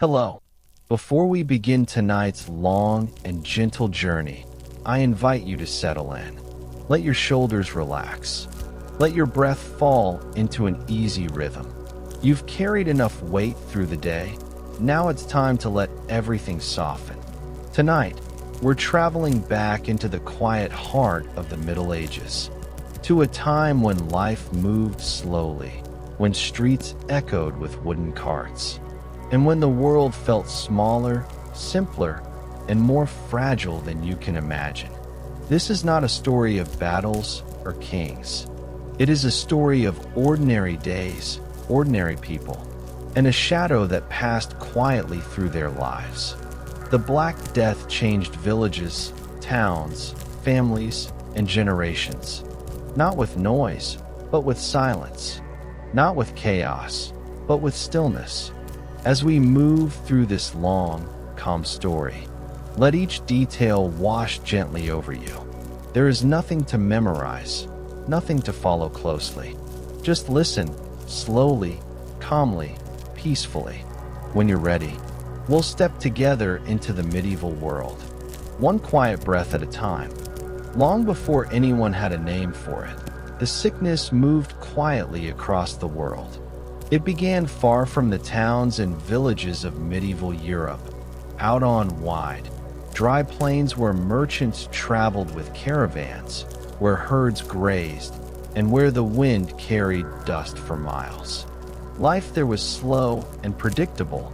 Hello. Before we begin tonight's long and gentle journey, I invite you to settle in. Let your shoulders relax. Let your breath fall into an easy rhythm. You've carried enough weight through the day. Now it's time to let everything soften. Tonight, we're traveling back into the quiet heart of the Middle Ages, to a time when life moved slowly, when streets echoed with wooden carts, and when the world felt smaller, simpler, and more fragile than you can imagine. This is not a story of battles or kings. It is a story of ordinary days, ordinary people, and a shadow that passed quietly through their lives. The Black Death changed villages, towns, families, and generations, not with noise, but with silence, not with chaos, but with stillness. As we move through this long, calm story, let each detail wash gently over you. There is nothing to memorize, nothing to follow closely. Just listen, slowly, calmly, peacefully. When you're ready, we'll step together into the medieval world, one quiet breath at a time. Long before anyone had a name for it, the sickness moved quietly across the world. It began far from the towns and villages of medieval Europe, out on wide, dry plains where merchants traveled with caravans, where herds grazed, and where the wind carried dust for miles. Life there was slow and predictable.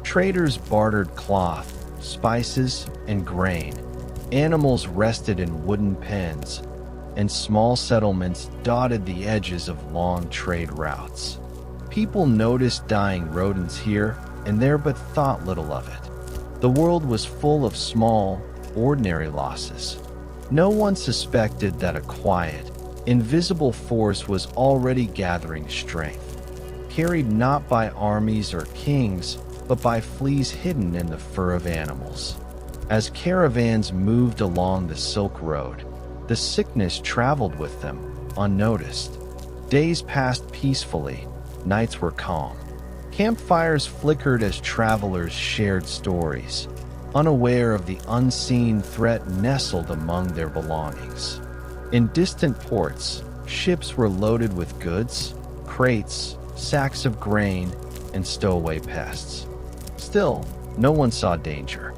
Traders bartered cloth, spices, and grain. Animals rested in wooden pens, and small settlements dotted the edges of long trade routes. People noticed dying rodents here and there but thought little of it. The world was full of small, ordinary losses. No one suspected that a quiet, invisible force was already gathering strength, carried not by armies or kings, but by fleas hidden in the fur of animals. As caravans moved along the Silk Road, the sickness traveled with them, unnoticed. Days passed peacefully, nights were calm. Campfires flickered as travelers shared stories, unaware of the unseen threat nestled among their belongings. In distant ports, ships were loaded with goods, crates, sacks of grain, and stowaway pests. Still, no one saw danger.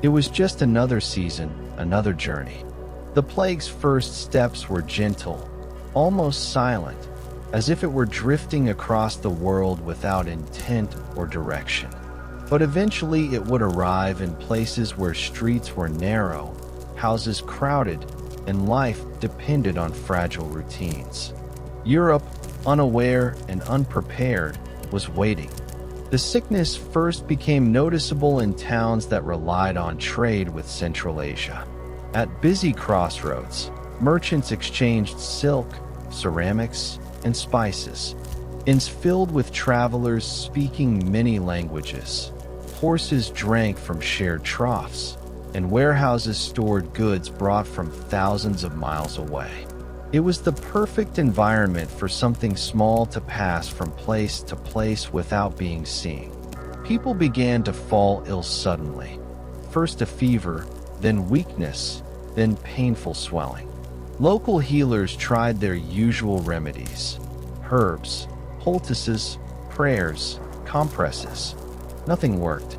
It was just another season, another journey. The plague's first steps were gentle, almost silent, as if it were drifting across the world without intent or direction. But eventually it would arrive in places where streets were narrow, houses crowded, and life depended on fragile routines. Europe, unaware and unprepared, was waiting. The sickness first became noticeable in towns that relied on trade with Central Asia. At busy crossroads, merchants exchanged silk, ceramics, and spices. Inns filled with travelers speaking many languages. Horses drank from shared troughs, and warehouses stored goods brought from thousands of miles away. It was the perfect environment for something small to pass from place to place without being seen. People began to fall ill suddenly. First a fever, then weakness, then painful swelling. Local healers tried their usual remedies: herbs, poultices, prayers, compresses. Nothing worked.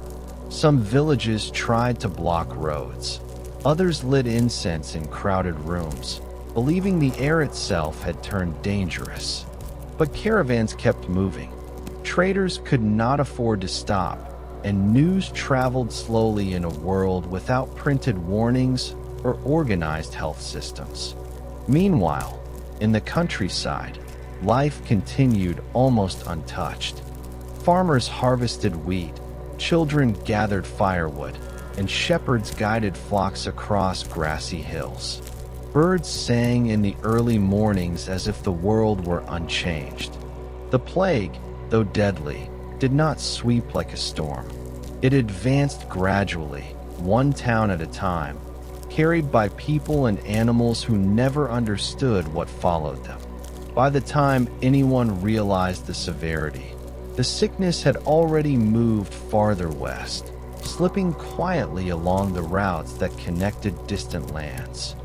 Some villages tried to block roads. Others lit incense in crowded rooms, believing the air itself had turned dangerous. But caravans kept moving. Traders could not afford to stop, and news traveled slowly in a world without printed warnings or organized health systems. Meanwhile, in the countryside, life continued almost untouched. Farmers harvested wheat, children gathered firewood, and shepherds guided flocks across grassy hills. Birds sang in the early mornings as if the world were unchanged. The plague, though deadly, did not sweep like a storm. It advanced gradually, one town at a time, carried by people and animals who never understood what followed them. By the time anyone realized the severity, The sickness had already moved farther west, slipping quietly along the routes that connected distant lands.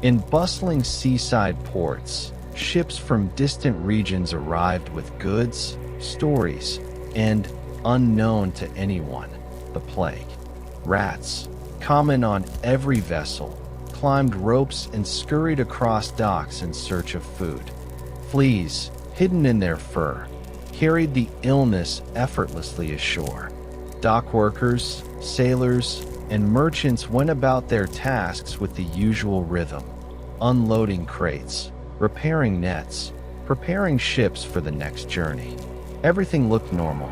In bustling seaside ports, ships from distant regions arrived with goods, stories, and, unknown to anyone, the plague. Rats, common on every vessel, climbed ropes and scurried across docks in search of food. Fleas, hidden in their fur, carried the illness effortlessly ashore. Dock workers, sailors, and merchants went about their tasks with the usual rhythm, unloading crates, repairing nets, preparing ships for the next journey. Everything looked normal.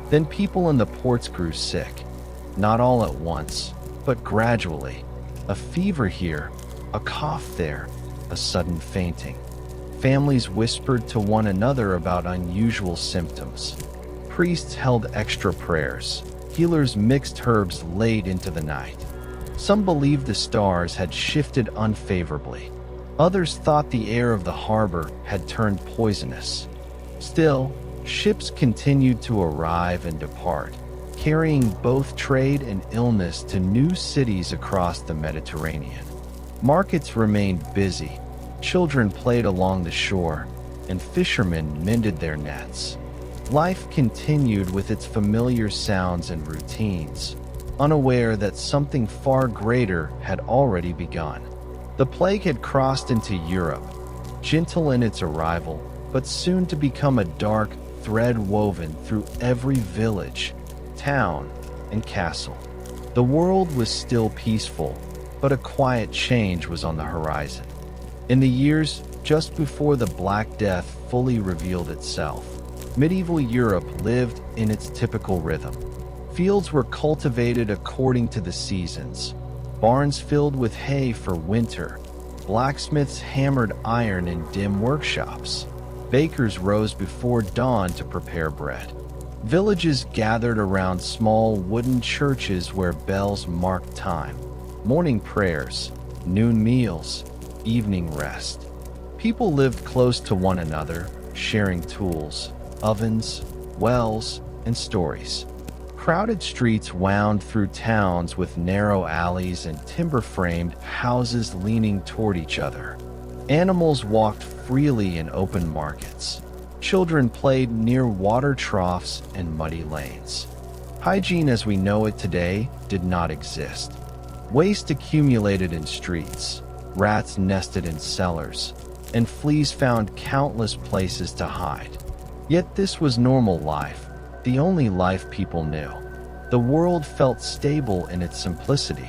Then people in the ports grew sick, not all at once, but gradually. A fever here, a cough there, a sudden fainting. Families whispered to one another about unusual symptoms. Priests held extra prayers. Healers mixed herbs late into the night. Some believed the stars had shifted unfavorably. Others thought the air of the harbor had turned poisonous. Still, ships continued to arrive and depart, carrying both trade and illness to new cities across the Mediterranean. Markets remained busy. Children played along the shore, and fishermen mended their nets. Life continued with its familiar sounds and routines, unaware that something far greater had already begun. The plague had crossed into Europe, gentle in its arrival, but soon to become a dark thread woven through every village, town, and castle. The world was still peaceful, but a quiet change was on the horizon. In the years just before the Black Death fully revealed itself, medieval Europe lived in its typical rhythm. Fields were cultivated according to the seasons, barns filled with hay for winter, blacksmiths hammered iron in dim workshops, bakers rose before dawn to prepare bread. Villages gathered around small wooden churches where bells marked time, morning prayers, noon meals, evening rest. People lived close to one another, sharing tools, ovens, wells, and stories. Crowded streets wound through towns with narrow alleys and timber-framed houses leaning toward each other. Animals walked freely in open markets. Children played near water troughs and muddy lanes. Hygiene as we know it today did not exist. Waste accumulated in streets, rats nested in cellars, and fleas found countless places to hide. Yet this was normal life, the only life people knew. The world felt stable in its simplicity.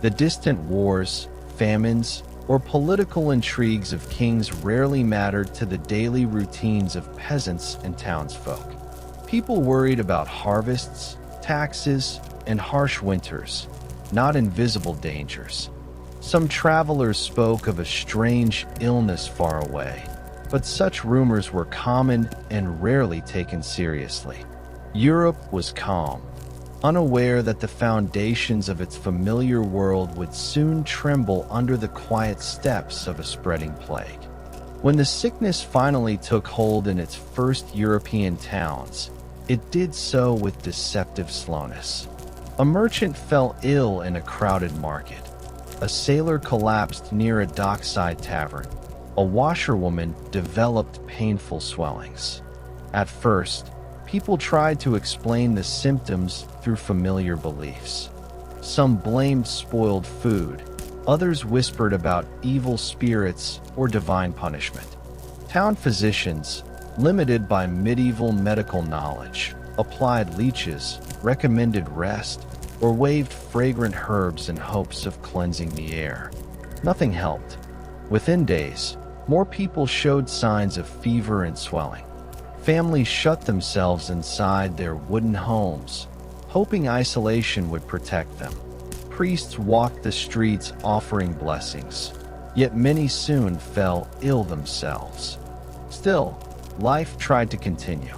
The distant wars, famines, or political intrigues of kings rarely mattered to the daily routines of peasants and townsfolk. People worried about harvests, taxes, and harsh winters, not invisible dangers. Some travelers spoke of a strange illness far away, but such rumors were common and rarely taken seriously. Europe was calm, unaware that the foundations of its familiar world would soon tremble under the quiet steps of a spreading plague. When the sickness finally took hold in its first European towns, it did so with deceptive slowness. A merchant fell ill in a crowded market. A sailor collapsed near a dockside tavern. A washerwoman developed painful swellings. At first, people tried to explain the symptoms through familiar beliefs. Some blamed spoiled food, others whispered about evil spirits or divine punishment. Town physicians, limited by medieval medical knowledge, applied leeches, recommended rest, or waved fragrant herbs in hopes of cleansing the air. Nothing helped. Within days, more people showed signs of fever and swelling. Families shut themselves inside their wooden homes, hoping isolation would protect them. Priests walked the streets offering blessings, yet many soon fell ill themselves. Still, life tried to continue.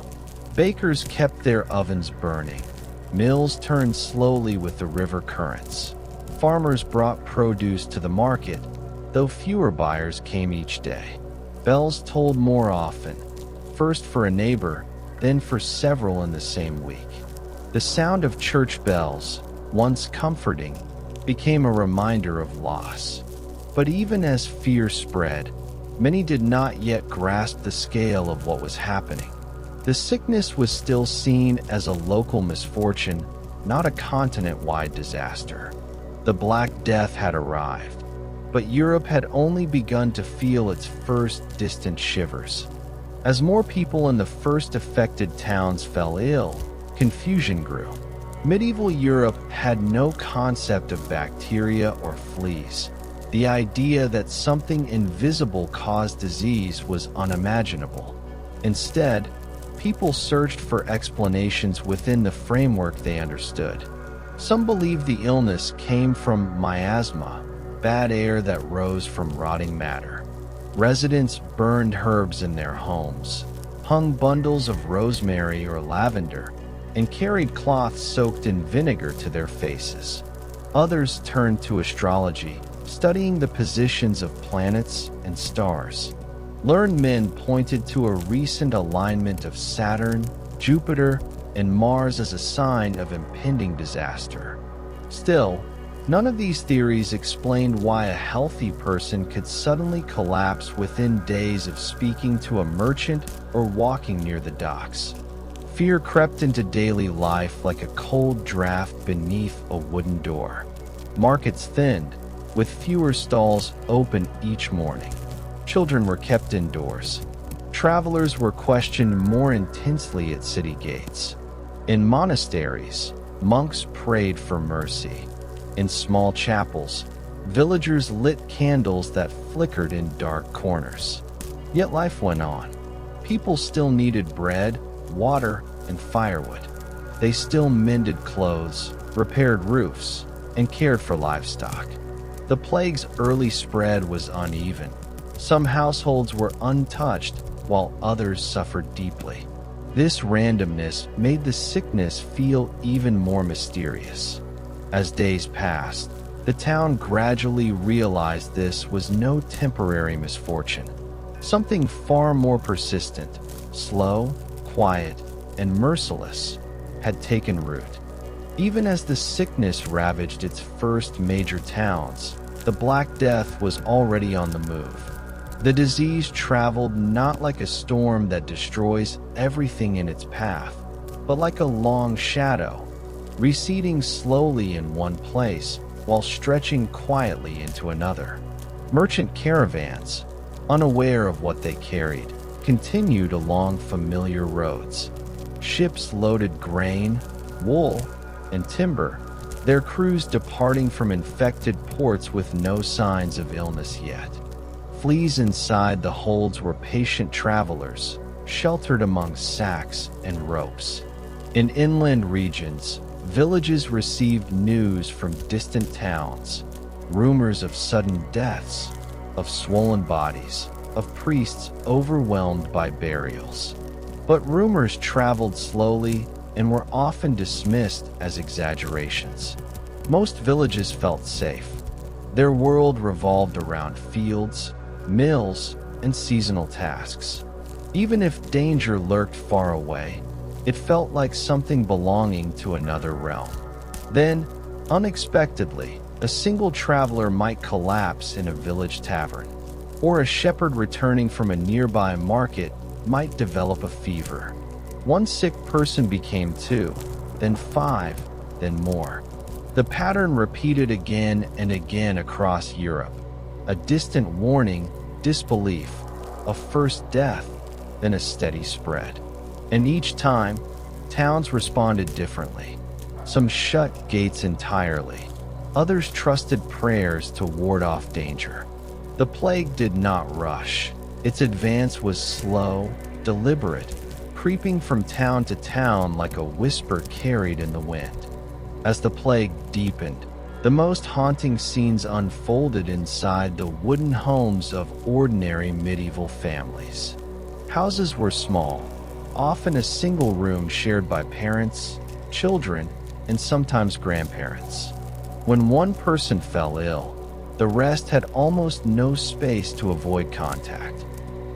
Bakers kept their ovens burning. Mills turned slowly with the river currents. Farmers brought produce to the market, though fewer buyers came each day. Bells tolled more often, first for a neighbor, then for several in the same week. The sound of church bells, once comforting, became a reminder of loss. But even as fear spread, many did not yet grasp the scale of what was happening. The sickness was still seen as a local misfortune, not a continent-wide disaster. The Black Death had arrived, but Europe had only begun to feel its first distant shivers. As more people in the first affected towns fell ill, confusion grew. Medieval Europe had no concept of bacteria or fleas. The idea that something invisible caused disease was unimaginable. Instead, people searched for explanations within the framework they understood. Some believed the illness came from miasma, bad air that rose from rotting matter. Residents burned herbs in their homes, hung bundles of rosemary or lavender, and carried cloths soaked in vinegar to their faces. Others turned to astrology, studying the positions of planets and stars. Learned men pointed to a recent alignment of Saturn, Jupiter, and Mars as a sign of impending disaster. Still, none of these theories explained why a healthy person could suddenly collapse within days of speaking to a merchant or walking near the docks. Fear crept into daily life like a cold draft beneath a wooden door. Markets thinned, with fewer stalls open each morning. Children were kept indoors. Travelers were questioned more intensely at city gates. In monasteries, monks prayed for mercy. In small chapels, villagers lit candles that flickered in dark corners. Yet life went on. People still needed bread, water, and firewood. They still mended clothes, repaired roofs, and cared for livestock. The plague's early spread was uneven. Some households were untouched, while others suffered deeply. This randomness made the sickness feel even more mysterious. As days passed, the town gradually realized this was no temporary misfortune. Something far more persistent, slow, quiet, and merciless had taken root. Even as the sickness ravaged its first major towns, the Black Death was already on the move. The disease traveled not like a storm that destroys everything in its path, but like a long shadow, receding slowly in one place while stretching quietly into another. Merchant caravans, unaware of what they carried, continued along familiar roads. Ships loaded grain, wool, and timber, their crews departing from infected ports with no signs of illness yet. Fleas inside the holds were patient travelers, sheltered among sacks and ropes. In inland regions, villages received news from distant towns, rumors of sudden deaths, of swollen bodies, of priests overwhelmed by burials. But rumors traveled slowly and were often dismissed as exaggerations. Most villages felt safe. Their world revolved around fields, mills, and seasonal tasks. Even if danger lurked far away, it felt like something belonging to another realm. Then, unexpectedly, a single traveler might collapse in a village tavern, or a shepherd returning from a nearby market might develop a fever. One sick person became 2, then 5, then more. The pattern repeated again and again across Europe. A distant warning, disbelief, a first death, then a steady spread. And each time, towns responded differently. Some shut gates entirely. Others trusted prayers to ward off danger. The plague did not rush. Its advance was slow, deliberate, creeping from town to town like a whisper carried in the wind. As the plague deepened, the most haunting scenes unfolded inside the wooden homes of ordinary medieval families. Houses were small, often a single room shared by parents, children, and sometimes grandparents. When one person fell ill, the rest had almost no space to avoid contact.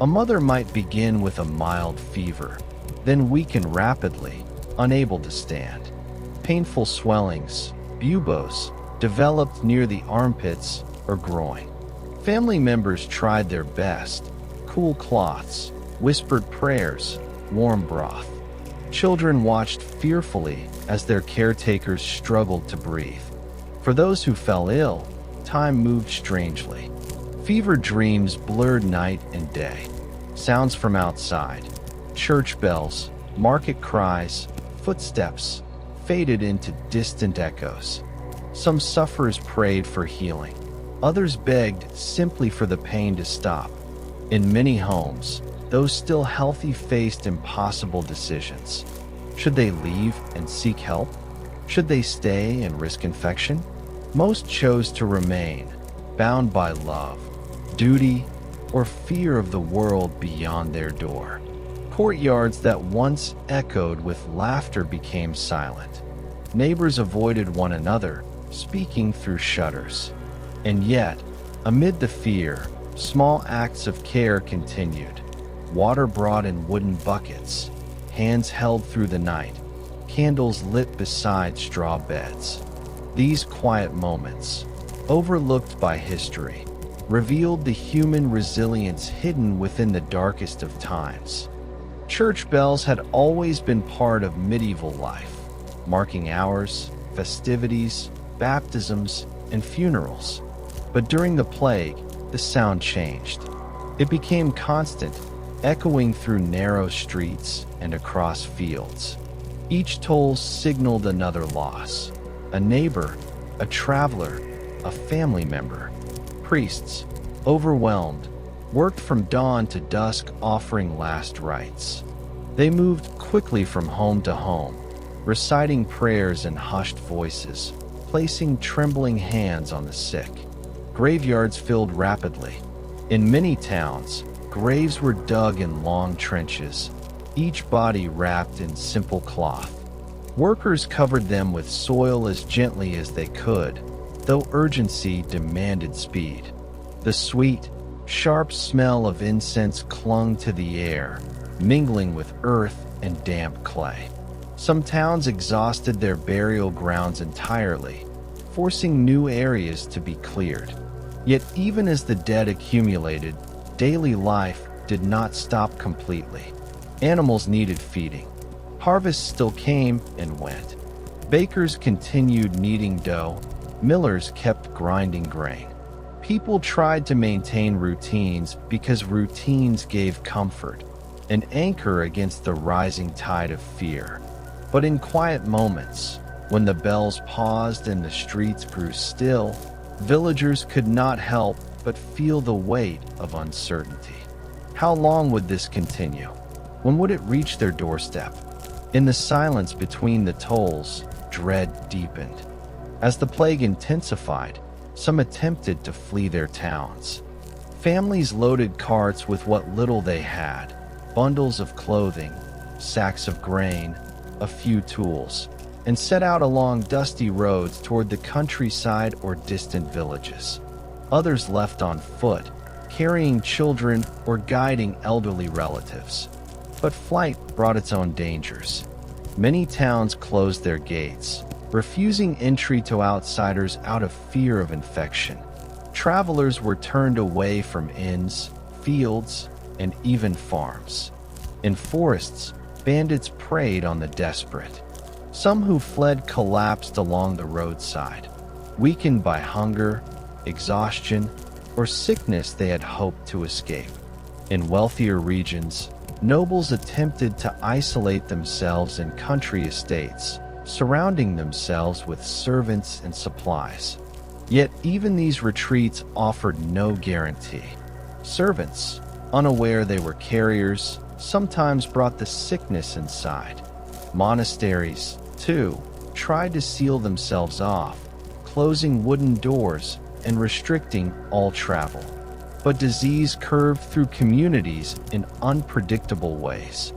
A mother might begin with a mild fever, then weaken rapidly, unable to stand. Painful swellings, buboes, developed near the armpits or groin. Family members tried their best: cool cloths, whispered prayers, warm broth. Children watched fearfully as their caretakers struggled to breathe. For those who fell ill, time moved strangely. Fever dreams blurred night and day. Sounds from outside, church bells, market cries, footsteps, faded into distant echoes. Some sufferers prayed for healing. Others begged simply for the pain to stop. In many homes, those still healthy faced impossible decisions. Should they leave and seek help? Should they stay and risk infection? Most chose to remain, bound by love, duty, or fear of the world beyond their door. Courtyards that once echoed with laughter became silent. Neighbors avoided one another, speaking through shutters. And yet, amid the fear, small acts of care continued. Water brought in wooden buckets, hands held through the night, candles lit beside straw beds. These quiet moments, overlooked by history, revealed the human resilience hidden within the darkest of times. Church bells had always been part of medieval life, marking hours, festivities, baptisms, and funerals. But during the plague, the sound changed. It became constant, echoing through narrow streets and across fields. Each toll signaled another loss: a neighbor, a traveler, a family member. Priests, overwhelmed, worked from dawn to dusk offering last rites. They moved quickly from home to home, reciting prayers in hushed voices, placing trembling hands on the sick. Graveyards filled rapidly. In many towns, graves were dug in long trenches, each body wrapped in simple cloth. Workers covered them with soil as gently as they could, though urgency demanded speed. The sweet, sharp smell of incense clung to the air, mingling with earth and damp clay. Some towns exhausted their burial grounds entirely, forcing new areas to be cleared. Yet even as the dead accumulated, daily life did not stop completely. Animals needed feeding. Harvests still came and went. Bakers continued kneading dough. Millers kept grinding grain. People tried to maintain routines because routines gave comfort, an anchor against the rising tide of fear. But in quiet moments, when the bells paused and the streets grew still, villagers could not help but feel the weight of uncertainty. How long would this continue? When would it reach their doorstep? In the silence between the tolls, dread deepened. As the plague intensified, some attempted to flee their towns. Families loaded carts with what little they had: bundles of clothing, sacks of grain, a few tools, and set out along dusty roads toward the countryside or distant villages. Others left on foot, carrying children or guiding elderly relatives. But flight brought its own dangers. Many towns closed their gates, refusing entry to outsiders out of fear of infection. Travelers were turned away from inns, fields, and even farms. In forests, bandits preyed on the desperate. Some who fled collapsed along the roadside, weakened by hunger, exhaustion, or sickness they had hoped to escape. In wealthier regions, nobles attempted to isolate themselves in country estates, surrounding themselves with servants and supplies. Yet even these retreats offered no guarantee. Servants, unaware they were carriers, sometimes brought the sickness inside. Monasteries, too, tried to seal themselves off, closing wooden doors and restricting all travel. But disease curved through communities in unpredictable ways.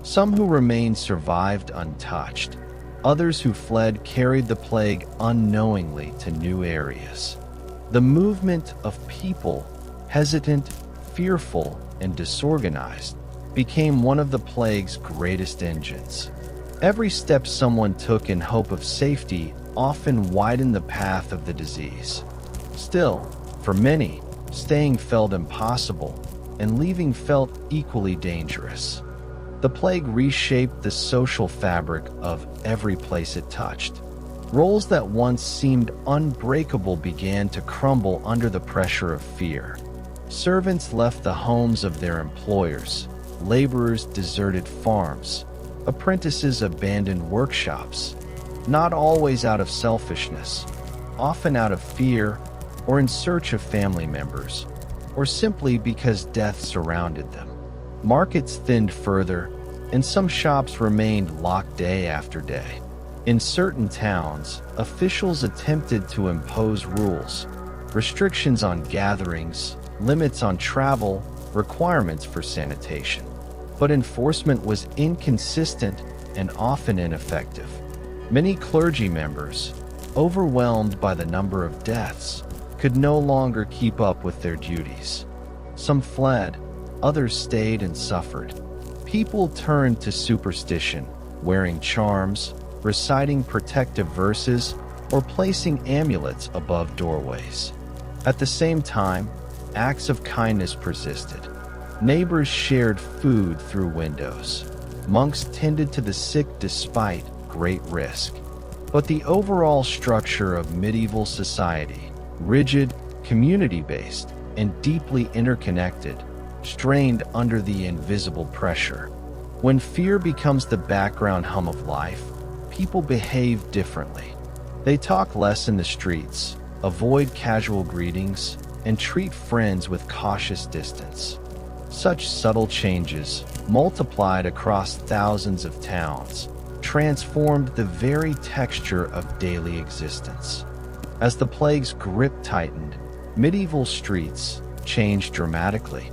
Some who remained survived untouched. Others who fled carried the plague unknowingly to new areas. The movement of people, hesitant, fearful, and disorganized, became one of the plague's greatest engines. Every step someone took in hope of safety often widened the path of the disease. Still, for many, staying felt impossible, and leaving felt equally dangerous. The plague reshaped the social fabric of every place it touched. Roles that once seemed unbreakable began to crumble under the pressure of fear. Servants left the homes of their employers, laborers deserted farms, apprentices abandoned workshops, not always out of selfishness, often out of fear or in search of family members, or simply because death surrounded them. Markets thinned further, and some shops remained locked day after day. In certain towns, officials attempted to impose rules, restrictions on gatherings, limits on travel, requirements for sanitation. But enforcement was inconsistent and often ineffective. Many clergy members, overwhelmed by the number of deaths, could no longer keep up with their duties. Some fled, others stayed and suffered. People turned to superstition, wearing charms, reciting protective verses, or placing amulets above doorways. At the same time, acts of kindness persisted. Neighbors shared food through windows. Monks tended to the sick despite great risk. But the overall structure of medieval society, rigid, community-based, and deeply interconnected, strained under the invisible pressure. When fear becomes the background hum of life, people behave differently. They talk less in the streets, avoid casual greetings, and treat friends with cautious distance. Such subtle changes, multiplied across thousands of towns, transformed the very texture of daily existence. As the plague's grip tightened, medieval streets changed dramatically.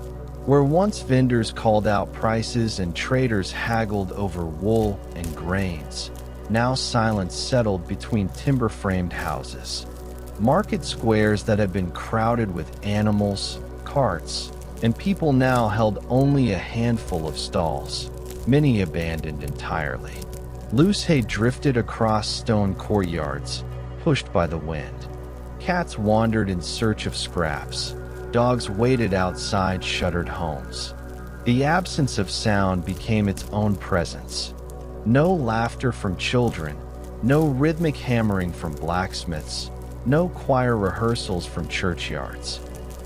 Where once vendors called out prices and traders haggled over wool and grains, now silence settled between timber-framed houses. Market squares that had been crowded with animals, carts, and people now held only a handful of stalls, many abandoned entirely. Loose hay drifted across stone courtyards, pushed by the wind. Cats wandered in search of scraps. Dogs waited outside shuttered homes. The absence of sound became its own presence. No laughter from children, no rhythmic hammering from blacksmiths, no choir rehearsals from churchyards.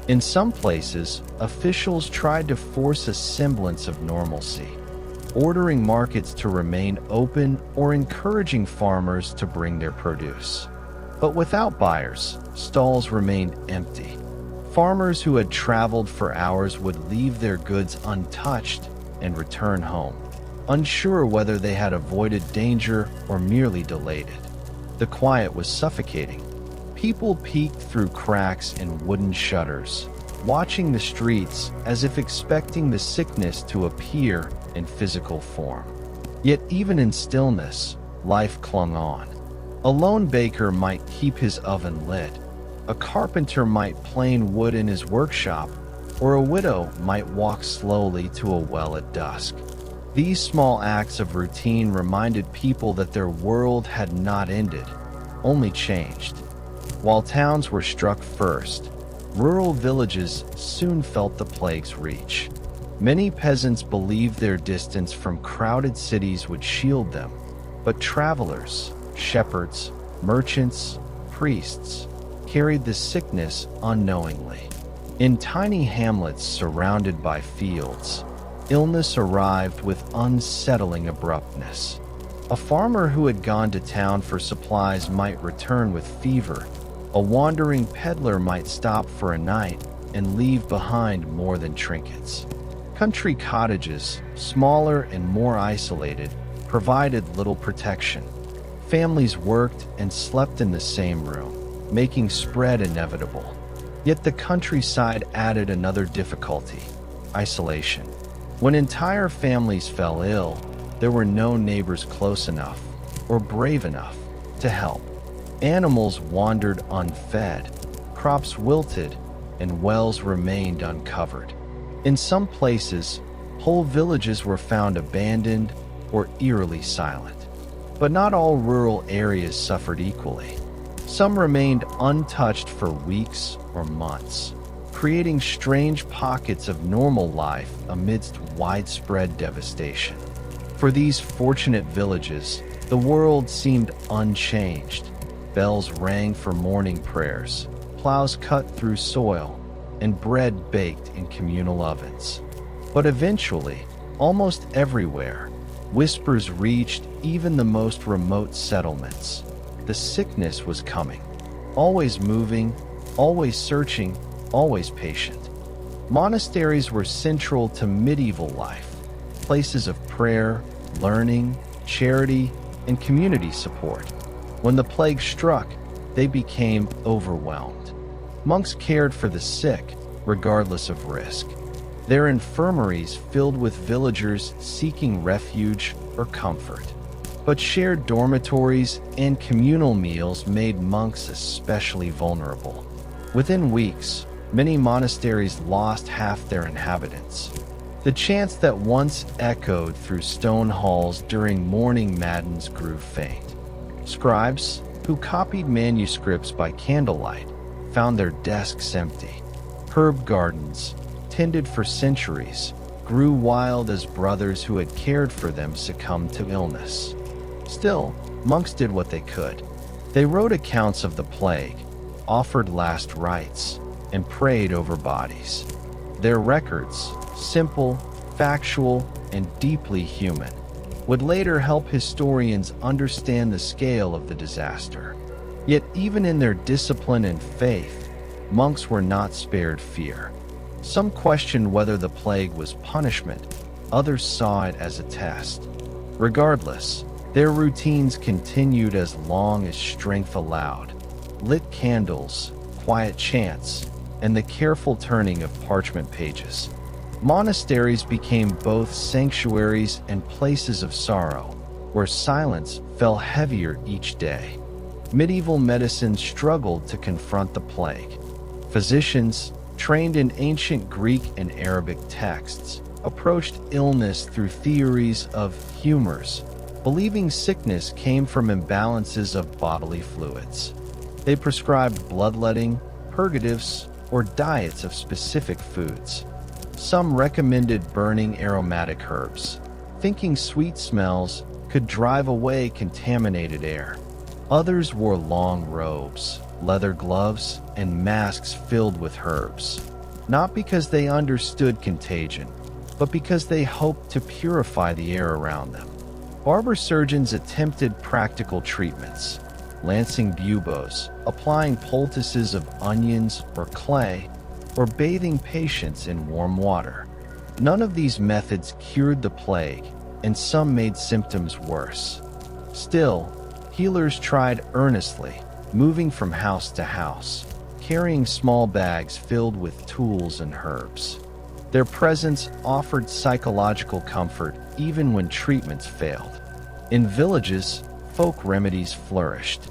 In some places, officials tried to force a semblance of normalcy, ordering markets to remain open or encouraging farmers to bring their produce. But without buyers, stalls remained empty. Farmers who had traveled for hours would leave their goods untouched and return home, unsure whether they had avoided danger or merely delayed it. The quiet was suffocating. People peeked through cracks in wooden shutters, watching the streets as if expecting the sickness to appear in physical form. Yet even in stillness, life clung on. A lone baker might keep his oven lit. A carpenter might plane wood in his workshop, or a widow might walk slowly to a well at dusk. These small acts of routine reminded people that their world had not ended, only changed. While towns were struck first, rural villages soon felt the plague's reach. Many peasants believed their distance from crowded cities would shield them, but travelers, shepherds, merchants, priests, carried the sickness unknowingly. In tiny hamlets surrounded by fields, illness arrived with unsettling abruptness. A farmer who had gone to town for supplies might return with fever. A wandering peddler might stop for a night and leave behind more than trinkets. Country cottages, smaller and more isolated, provided little protection. Families worked and slept in the same room, making spread inevitable. Yet the countryside added another difficulty: isolation. When entire families fell ill, there were no neighbors close enough or brave enough to help. Animals wandered unfed, crops wilted, and wells remained uncovered. In some places, Whole villages were found abandoned or eerily silent. But not all rural areas suffered equally. Some remained untouched for weeks or months, creating strange pockets of normal life amidst widespread devastation. For these fortunate villages, the world seemed unchanged. Bells rang for morning prayers, plows cut through soil, and bread baked in communal ovens. But eventually, almost everywhere, whispers reached even the most remote settlements. The sickness was coming, always moving, always searching, always patient. Monasteries were central to medieval life, places of prayer, learning, charity, and community support. When the plague struck, they became overwhelmed. Monks cared for the sick, regardless of risk. Their infirmaries filled with villagers seeking refuge or comfort. But shared dormitories and communal meals made monks especially vulnerable. Within weeks, many monasteries lost half their inhabitants. The chants that once echoed through stone halls during morning matins grew faint. Scribes, who copied manuscripts by candlelight, found their desks empty. Herb gardens, tended for centuries, grew wild as brothers who had cared for them succumbed to illness. Still, monks did what they could. They wrote accounts of the plague, offered last rites, and prayed over bodies. Their records, simple, factual, and deeply human, would later help historians understand the scale of the disaster. Yet even in their discipline and faith, monks were not spared fear. Some questioned whether the plague was punishment, others saw it as a test. Regardless, their routines continued as long as strength allowed. Lit candles, quiet chants, and the careful turning of parchment pages. Monasteries became both sanctuaries and places of sorrow, where silence fell heavier each day. Medieval medicine struggled to confront the plague. Physicians, trained in ancient Greek and Arabic texts, approached illness through theories of humors, believing sickness came from imbalances of bodily fluids. They prescribed bloodletting, purgatives, or diets of specific foods. Some recommended burning aromatic herbs, thinking sweet smells could drive away contaminated air. Others wore long robes, leather gloves, and masks filled with herbs, not because they understood contagion, but because they hoped to purify the air around them. Barber surgeons attempted practical treatments, lancing buboes, applying poultices of onions or clay, or bathing patients in warm water. None of these methods cured the plague, and some made symptoms worse. Still, healers tried earnestly, moving from house to house, carrying small bags filled with tools and herbs. Their presence offered psychological comfort even when treatments failed. In villages, folk remedies flourished.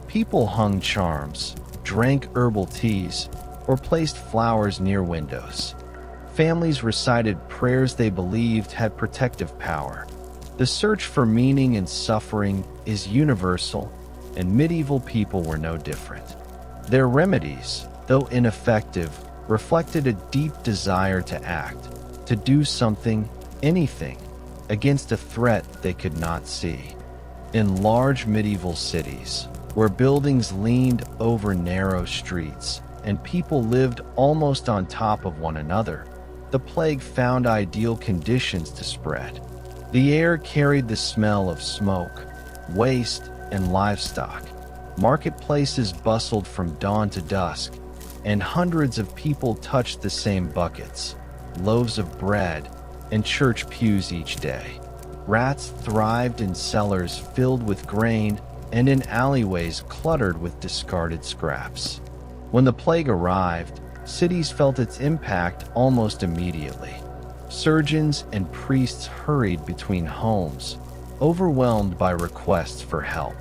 People hung charms, drank herbal teas, or placed flowers near windows. Families recited prayers they believed had protective power. The search for meaning in suffering is universal, and medieval people were no different. Their remedies, though ineffective, reflected a deep desire to act, to do something, anything, against a threat they could not see. In large medieval cities, where buildings leaned over narrow streets and people lived almost on top of one another, the plague found ideal conditions to spread. The air carried the smell of smoke, waste, and livestock. Marketplaces bustled from dawn to dusk, and hundreds of people touched the same buckets, loaves of bread, and church pews each day. Rats thrived in cellars filled with grain and in alleyways cluttered with discarded scraps. When the plague arrived, cities felt its impact almost immediately. Surgeons and priests hurried between homes, overwhelmed by requests for help.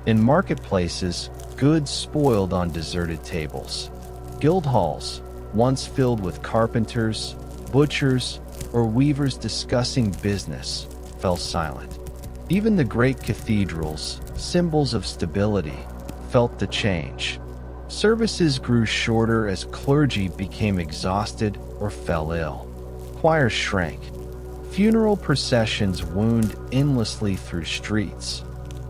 In marketplaces, goods spoiled on deserted tables. Guild halls, once filled with carpenters, butchers, or weavers discussing business fell silent. Even the great cathedrals, symbols of stability, felt the change. Services grew shorter as clergy became exhausted or fell ill. Choirs shrank. Funeral processions wound endlessly through streets,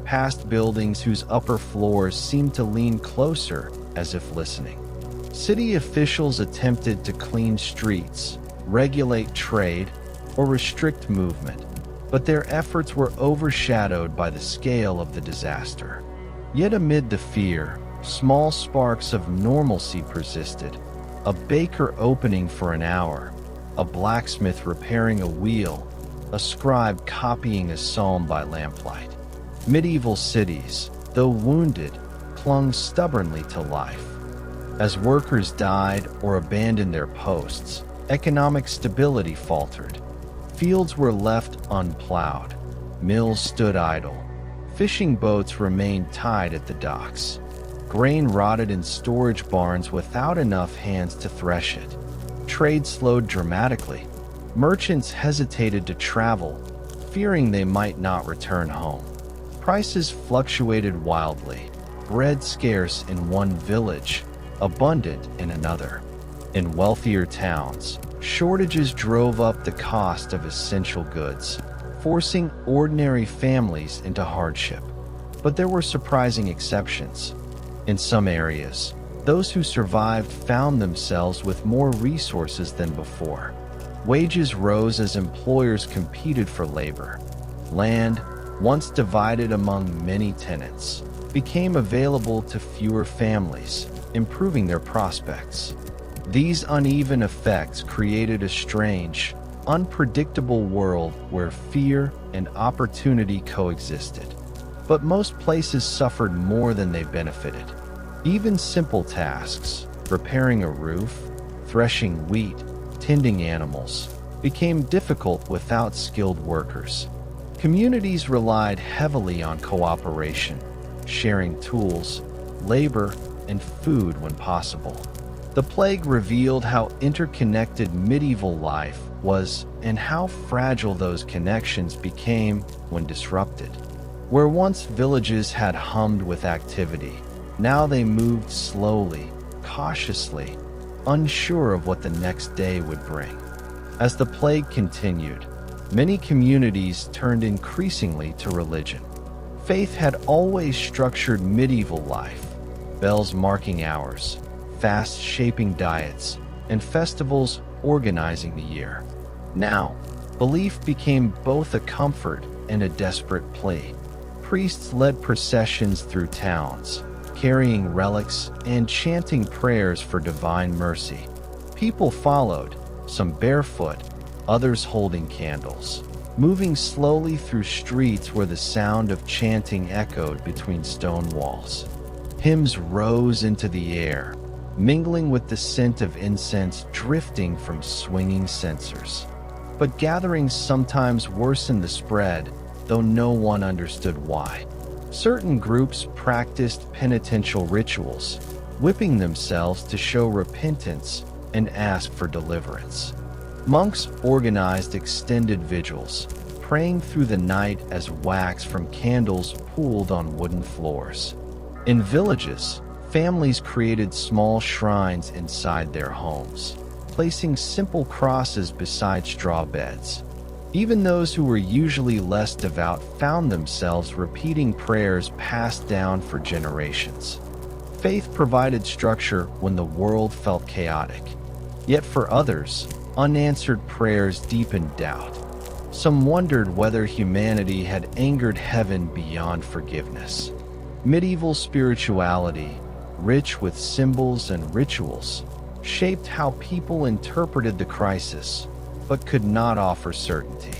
past buildings whose upper floors seemed to lean closer as if listening. City officials attempted to clean streets, regulate trade, or restrict movement, but their efforts were overshadowed by the scale of the disaster. Yet amid the fear, small sparks of normalcy persisted. A baker opening for an hour, a blacksmith repairing a wheel, a scribe copying a psalm by lamplight. Medieval cities, though wounded, clung stubbornly to life. As workers died or abandoned their posts, economic stability faltered. Fields were left unplowed. Mills stood idle. Fishing boats remained tied at the docks. Grain rotted in storage barns without enough hands to thresh it. Trade slowed dramatically. Merchants hesitated to travel, fearing they might not return home. Prices fluctuated wildly. Bread scarce in one village, abundant in another. In wealthier towns, shortages drove up the cost of essential goods, forcing ordinary families into hardship. But there were surprising exceptions. In some areas, those who survived found themselves with more resources than before. Wages rose as employers competed for labor. Land, once divided among many tenants, became available to fewer families, improving their prospects. These uneven effects created a strange, unpredictable world where fear and opportunity coexisted. But most places suffered more than they benefited. Even simple tasks, repairing a roof, threshing wheat, tending animals, became difficult without skilled workers. Communities relied heavily on cooperation, sharing tools, labor, and food when possible. The plague revealed how interconnected medieval life was and how fragile those connections became when disrupted. Where once villages had hummed with activity, now they moved slowly, cautiously, unsure of what the next day would bring. As the plague continued, many communities turned increasingly to religion. Faith had always structured medieval life, bells marking hours, fasts shaping diets, and festivals organizing the year. Now, belief became both a comfort and a desperate plea. Priests led processions through towns, carrying relics and chanting prayers for divine mercy. People followed, some barefoot, others holding candles, moving slowly through streets where the sound of chanting echoed between stone walls. Hymns rose into the air, mingling with the scent of incense drifting from swinging censers. But gatherings sometimes worsened the spread, though no one understood why. Certain groups practiced penitential rituals, whipping themselves to show repentance and ask for deliverance. Monks organized extended vigils, praying through the night as wax from candles pooled on wooden floors. In villages, families created small shrines inside their homes, placing simple crosses beside straw beds. Even those who were usually less devout found themselves repeating prayers passed down for generations. Faith provided structure when the world felt chaotic. Yet for others, unanswered prayers deepened doubt. Some wondered whether humanity had angered heaven beyond forgiveness. Medieval spirituality, rich with symbols and rituals, shaped how people interpreted the crisis, but could not offer certainty.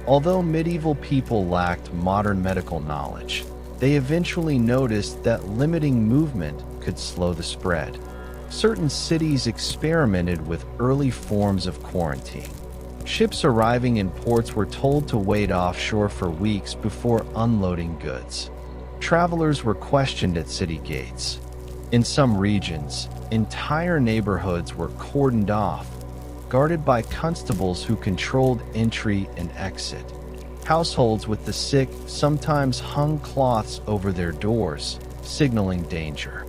Although medieval people lacked modern medical knowledge, they eventually noticed that limiting movement could slow the spread. Certain cities experimented with early forms of quarantine. Ships arriving in ports were told to wait offshore for weeks before unloading goods. Travelers were questioned at city gates. In some regions, entire neighborhoods were cordoned off, guarded by constables who controlled entry and exit. Households with the sick sometimes hung cloths over their doors, signaling danger.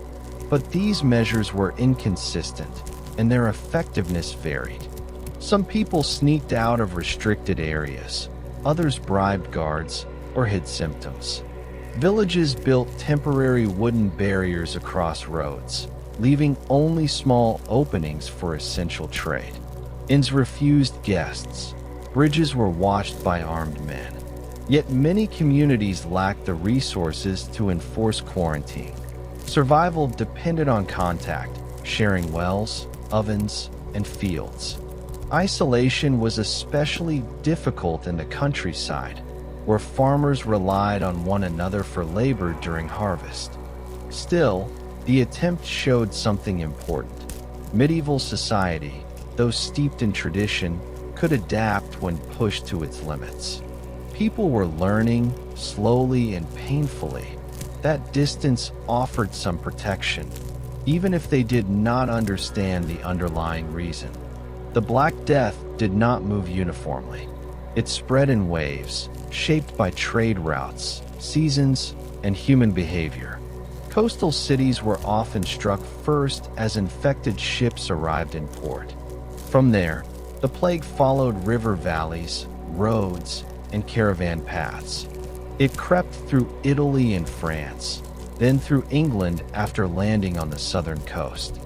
But these measures were inconsistent, and their effectiveness varied. Some people sneaked out of restricted areas, others bribed guards or hid symptoms. Villages built temporary wooden barriers across roads, leaving only small openings for essential trade. Inns refused guests. Bridges were watched by armed men. Yet many communities lacked the resources to enforce quarantine. Survival depended on contact, sharing wells, ovens, and fields. Isolation was especially difficult in the countryside, where farmers relied on one another for labor during harvest. Still, the attempt showed something important. Medieval society, though steeped in tradition, could adapt when pushed to its limits. People were learning, slowly and painfully. That distance offered some protection, even if they did not understand the underlying reason. The Black Death did not move uniformly. It spread in waves, shaped by trade routes, seasons, and human behavior. Coastal cities were often struck first as infected ships arrived in port. From there, the plague followed river valleys, roads, and caravan paths. It crept through Italy and France, then through England after landing on the southern coast.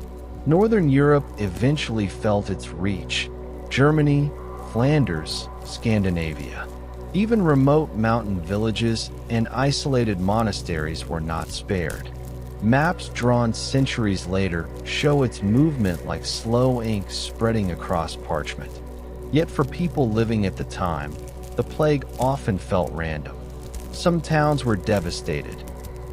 Northern Europe eventually felt its reach: Germany, Flanders, Scandinavia. Even remote mountain villages and isolated monasteries were not spared. Maps drawn centuries later show its movement like slow ink spreading across parchment. Yet for people living at the time, the plague often felt random. Some towns were devastated,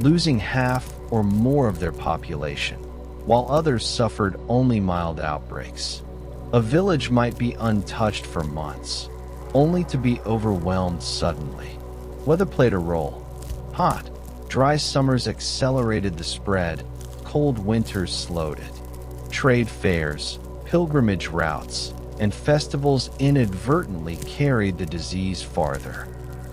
losing half or more of their population, while others suffered only mild outbreaks. A village might be untouched for months, only to be overwhelmed suddenly. Weather played a role. Hot, dry summers accelerated the spread, cold winters slowed it. Trade fairs, pilgrimage routes, and festivals inadvertently carried the disease farther.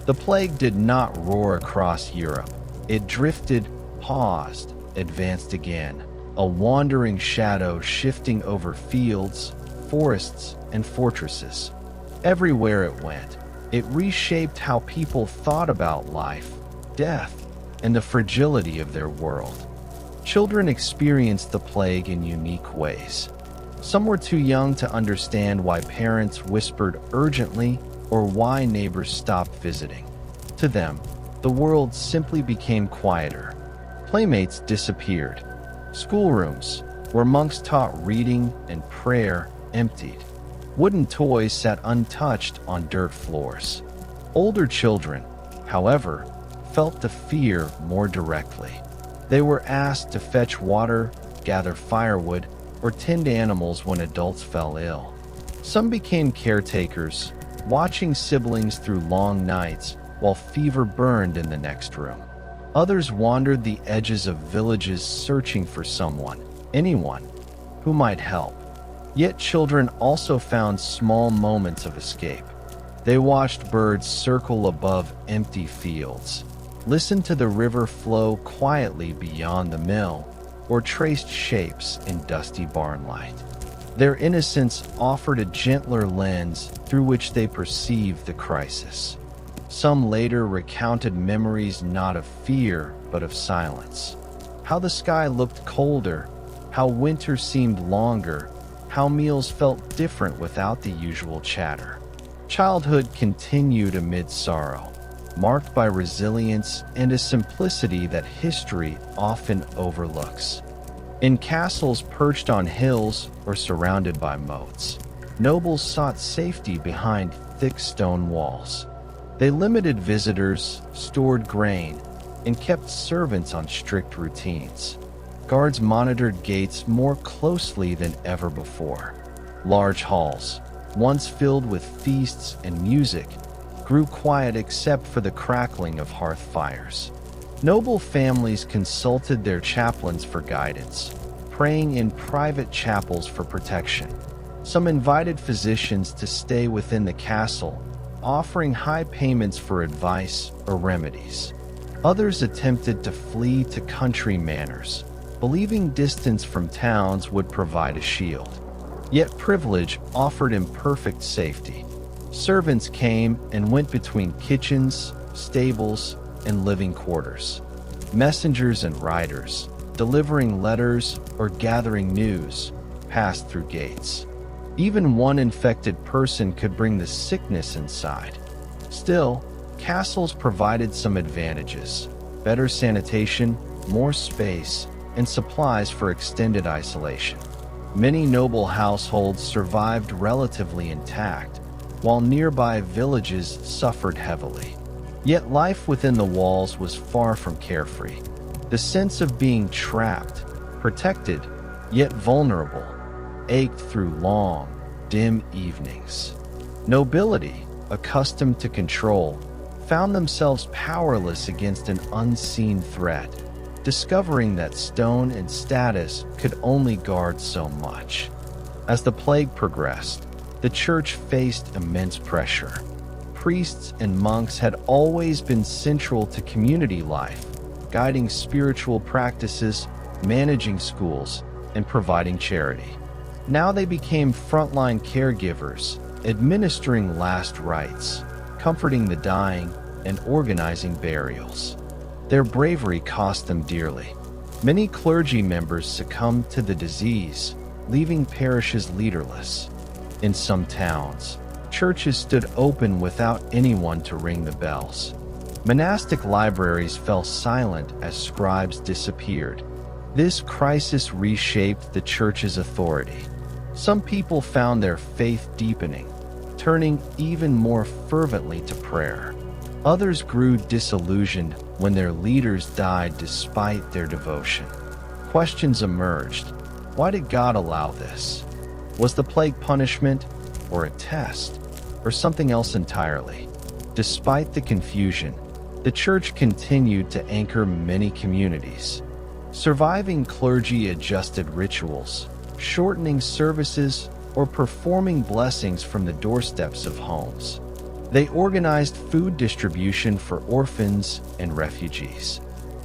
The plague did not roar across Europe. It drifted, paused, advanced again, a wandering shadow shifting over fields, forests, and fortresses. Everywhere it went, it reshaped how people thought about life, death, and the fragility of their world. Children experienced the plague in unique ways. Some were too young to understand why parents whispered urgently or why neighbors stopped visiting. To them, the world simply became quieter. Playmates disappeared. Schoolrooms, where monks taught reading and prayer, emptied. Wooden toys sat untouched on dirt floors. Older children, however, felt the fear more directly. They were asked to fetch water, gather firewood, or tend animals when adults fell ill. Some became caretakers, watching siblings through long nights while fever burned in the next room. Others wandered the edges of villages searching for someone, anyone, who might help. Yet children also found small moments of escape. They watched birds circle above empty fields, listened to the river flow quietly beyond the mill, or traced shapes in dusty barn light. Their innocence offered a gentler lens through which they perceived the crisis. Some later recounted memories not of fear, but of silence. How the sky looked colder, how winter seemed longer, how meals felt different without the usual chatter. Childhood continued amid sorrow, marked by resilience and a simplicity that history often overlooks. In castles perched on hills or surrounded by moats, nobles sought safety behind thick stone walls. They limited visitors, stored grain, and kept servants on strict routines. Guards monitored gates more closely than ever before. Large halls, once filled with feasts and music, grew quiet except for the crackling of hearth fires. Noble families consulted their chaplains for guidance, praying in private chapels for protection. Some invited physicians to stay within the castle, offering high payments for advice or remedies. Others attempted to flee to country manors, believing distance from towns would provide a shield. Yet privilege offered imperfect safety. Servants came and went between kitchens, stables, and living quarters. Messengers and riders, delivering letters or gathering news, passed through gates. Even one infected person could bring the sickness inside. Still, castles provided some advantages: better sanitation, more space, and supplies for extended isolation. Many noble households survived relatively intact, while nearby villages suffered heavily. Yet life within the walls was far from carefree. The sense of being trapped, protected, yet vulnerable, ached through long, dim evenings. Nobility, accustomed to control, found themselves powerless against an unseen threat, discovering that stone and status could only guard so much. As the plague progressed, the church faced immense pressure. Priests and monks had always been central to community life, guiding spiritual practices, managing schools, and providing charity. Now they became frontline caregivers, administering last rites, comforting the dying, and organizing burials. Their bravery cost them dearly. Many clergy members succumbed to the disease, leaving parishes leaderless. In some towns, churches stood open without anyone to ring the bells. Monastic libraries fell silent as scribes disappeared. This crisis reshaped the church's authority. Some people found their faith deepening, turning even more fervently to prayer. Others grew disillusioned when their leaders died despite their devotion. Questions emerged. Why did God allow this? Was the plague punishment, or a test, or something else entirely? Despite the confusion, the church continued to anchor many communities. Surviving clergy adjusted rituals, shortening services, or performing blessings from the doorsteps of homes. They organized food distribution for orphans and refugees.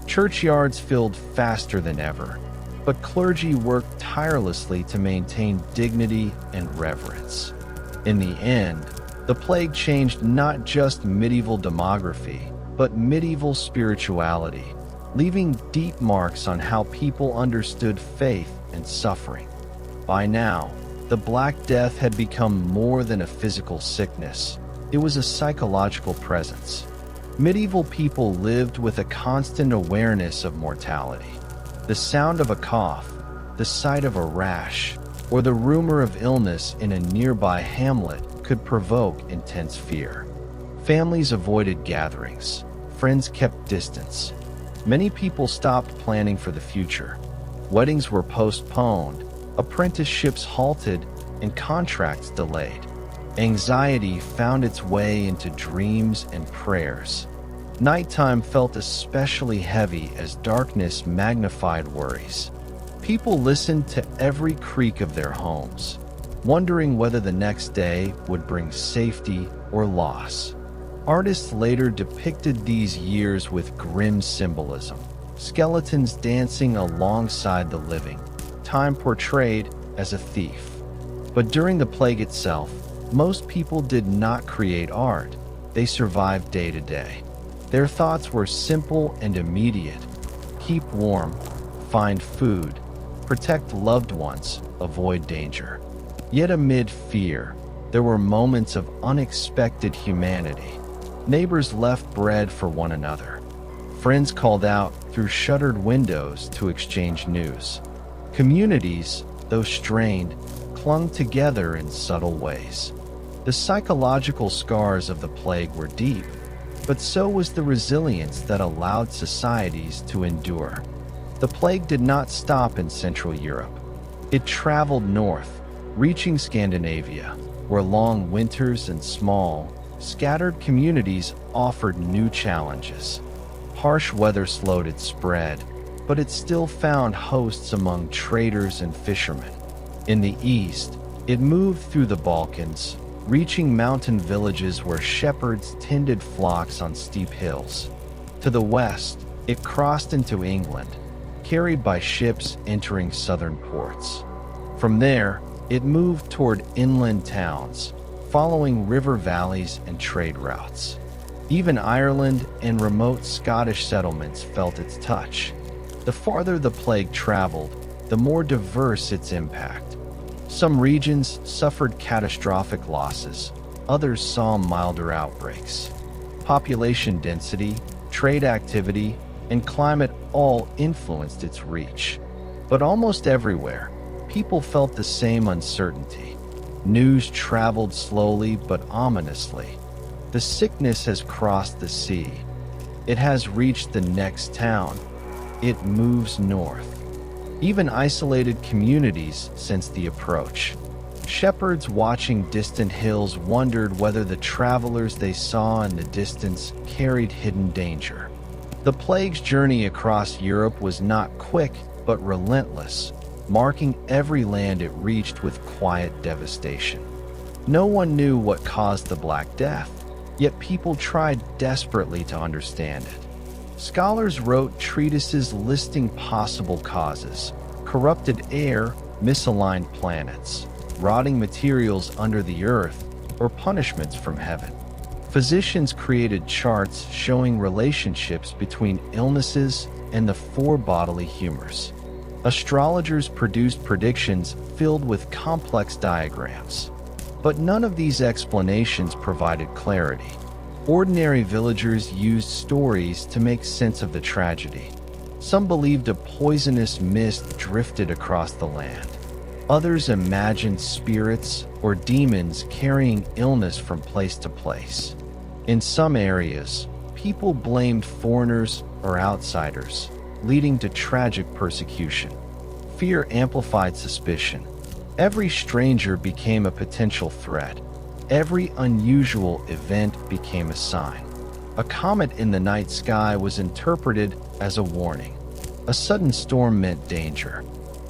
Churchyards filled faster than ever, but clergy worked tirelessly to maintain dignity and reverence. In the end, the plague changed not just medieval demography, but medieval spirituality, leaving deep marks on how people understood faith and suffering. By now, the Black Death had become more than a physical sickness. It was a psychological presence. Medieval people lived with a constant awareness of mortality. The sound of a cough, the sight of a rash, or the rumor of illness in a nearby hamlet could provoke intense fear. Families avoided gatherings. Friends kept distance. Many people stopped planning for the future. Weddings were postponed, apprenticeships halted, and contracts delayed. Anxiety found its way into dreams and prayers. Nighttime felt especially heavy as darkness magnified worries. People listened to every creak of their homes, wondering whether the next day would bring safety or loss. Artists later depicted these years with grim symbolism, skeletons dancing alongside the living, time portrayed as a thief. But during the plague itself, most people did not create art. They survived day to day. Their thoughts were simple and immediate. Keep warm, find food, protect loved ones, avoid danger. Yet amid fear, there were moments of unexpected humanity. Neighbors left bread for one another. Friends called out through shuttered windows to exchange news. Communities, though strained, clung together in subtle ways. The psychological scars of the plague were deep, but so was the resilience that allowed societies to endure. The plague did not stop in Central Europe. It traveled north, reaching Scandinavia, where long winters and small, scattered communities offered new challenges. Harsh weather slowed its spread, but it still found hosts among traders and fishermen. In the east, It moved through the Balkans, reaching mountain villages where shepherds tended flocks on steep hills. To the west, it crossed into England, carried by ships entering southern ports. From there, it moved toward inland towns, following river valleys and trade routes. Even Ireland and remote Scottish settlements felt its touch. The farther the plague traveled, the more diverse its impact. Some regions suffered catastrophic losses, others saw milder outbreaks. Population density, trade activity, and climate all influenced its reach. But almost everywhere, people felt the same uncertainty. News traveled slowly but ominously. The sickness has crossed the sea. It has reached the next town. It moves north. Even isolated communities sensed the approach. Shepherds watching distant hills wondered whether the travelers they saw in the distance carried hidden danger. The plague's journey across Europe was not quick but relentless, marking every land it reached with quiet devastation. No one knew what caused the Black Death, yet people tried desperately to understand it. Scholars wrote treatises listing possible causes: corrupted air, misaligned planets, rotting materials under the earth, or punishments from heaven. Physicians created charts showing relationships between illnesses and the four bodily humors. Astrologers produced predictions filled with complex diagrams. But none of these explanations provided clarity. Ordinary villagers used stories to make sense of the tragedy. Some believed a poisonous mist drifted across the land. Others imagined spirits or demons carrying illness from place to place. In some areas, people blamed foreigners or outsiders, leading to tragic persecution. Fear amplified suspicion. Every stranger became a potential threat. Every unusual event became a sign. A comet in the night sky was interpreted as a warning. A sudden storm meant danger.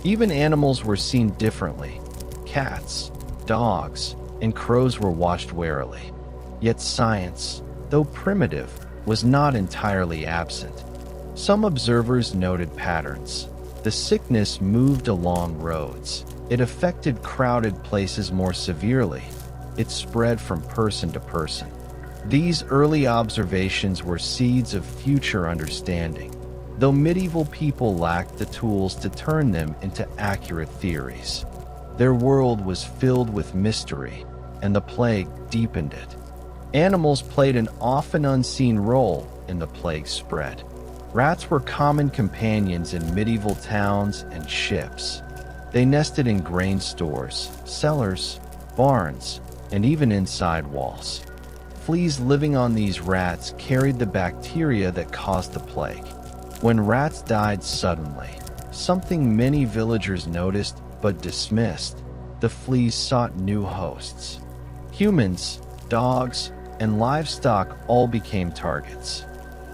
Even animals were seen differently. Cats, dogs, and crows were watched warily. Yet science, though primitive, was not entirely absent. Some observers noted patterns. The sickness moved along roads. It affected crowded places more severely. It spread from person to person. These early observations were seeds of future understanding, though medieval people lacked the tools to turn them into accurate theories. Their world was filled with mystery, and the plague deepened it. Animals played an often unseen role in the plague's spread. Rats were common companions in medieval towns and ships. They nested in grain stores, cellars, barns, and even inside walls. Fleas living on these rats carried the bacteria that caused the plague. When rats died suddenly, something many villagers noticed but dismissed, the fleas sought new hosts. Humans, dogs, and livestock all became targets.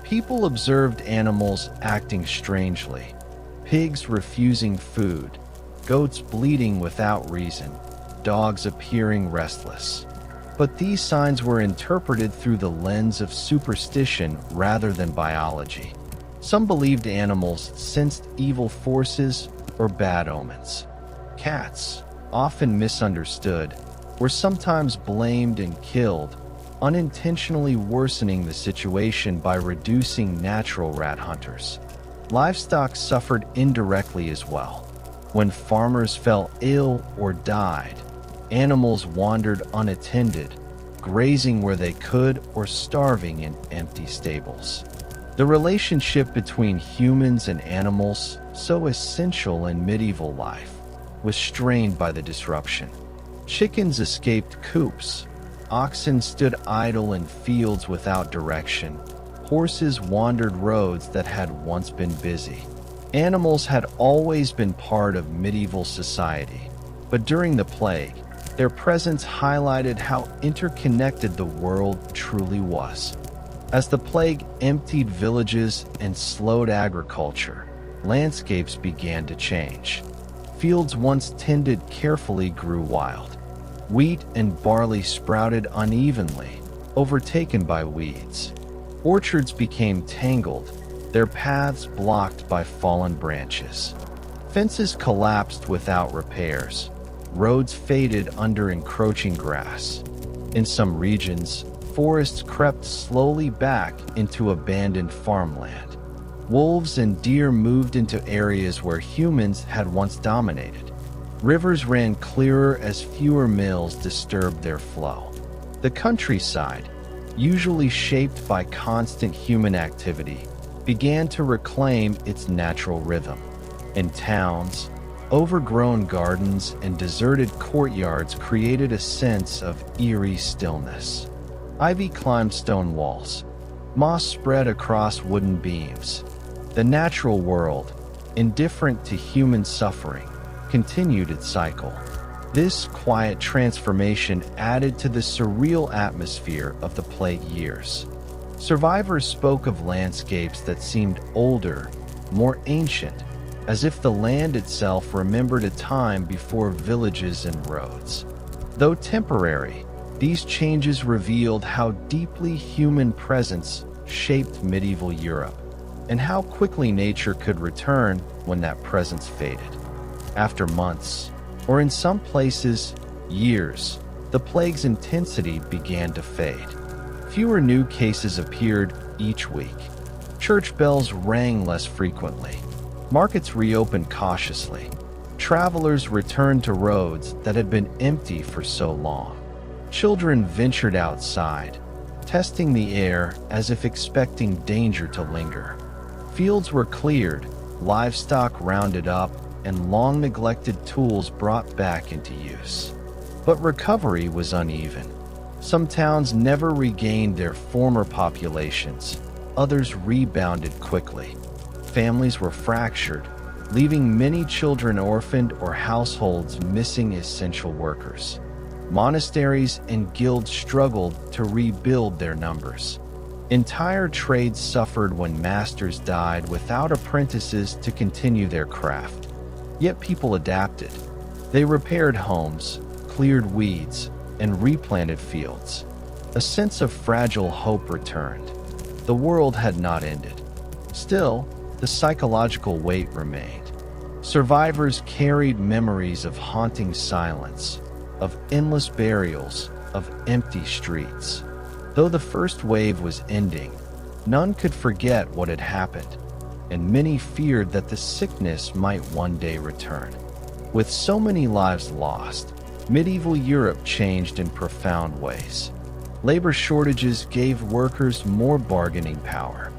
People observed animals acting strangely, pigs refusing food, goats bleeding without reason, dogs appearing restless. But these signs were interpreted through the lens of superstition rather than biology. Some believed animals sensed evil forces or bad omens. Cats, often misunderstood, were sometimes blamed and killed, unintentionally worsening the situation by reducing natural rat hunters. Livestock suffered indirectly as well. When farmers fell ill or died, animals wandered unattended, grazing where they could or starving in empty stables. The relationship between humans and animals, so essential in medieval life, was strained by the disruption. Chickens escaped coops. Oxen stood idle in fields without direction. Horses wandered roads that had once been busy. Animals had always been part of medieval society, but during the plague, their presence highlighted how interconnected the world truly was. As the plague emptied villages and slowed agriculture, landscapes began to change. Fields once tended carefully grew wild. Wheat and barley sprouted unevenly, overtaken by weeds. Orchards became tangled, their paths blocked by fallen branches. Fences collapsed without repairs. Roads faded under encroaching grass. In some regions, forests crept slowly back into abandoned farmland. Wolves and deer moved into areas where humans had once dominated. Rivers ran clearer as fewer mills disturbed their flow. The countryside, usually shaped by constant human activity, began to reclaim its natural rhythm. In towns, overgrown gardens and deserted courtyards created a sense of eerie stillness. Ivy climbed stone walls. Moss spread across wooden beams. The natural world, indifferent to human suffering, continued its cycle. This quiet transformation added to the surreal atmosphere of the plague years. Survivors spoke of landscapes that seemed older, more ancient, as if the land itself remembered a time before villages and roads. Though temporary, these changes revealed how deeply human presence shaped medieval Europe, and how quickly nature could return when that presence faded. After months, or in some places, years, the plague's intensity began to fade. Fewer new cases appeared each week. Church bells rang less frequently. Markets reopened cautiously. Travelers returned to roads that had been empty for so long. Children ventured outside, testing the air as if expecting danger to linger. Fields were cleared, livestock rounded up, and long-neglected tools brought back into use. But recovery was uneven. Some towns never regained their former populations. Others rebounded quickly. Families were fractured, leaving many children orphaned or households missing essential workers. Monasteries and guilds struggled to rebuild their numbers. Entire trades suffered when masters died without apprentices to continue their craft. Yet people adapted. They repaired homes, cleared weeds, and replanted fields. A sense of fragile hope returned. The world had not ended. Still, the psychological weight remained. Survivors carried memories of haunting silence, of endless burials, of empty streets. Though the first wave was ending, none could forget what had happened, and many feared that the sickness might one day return. With so many lives lost, medieval Europe changed in profound ways. Labor shortages gave workers more bargaining power.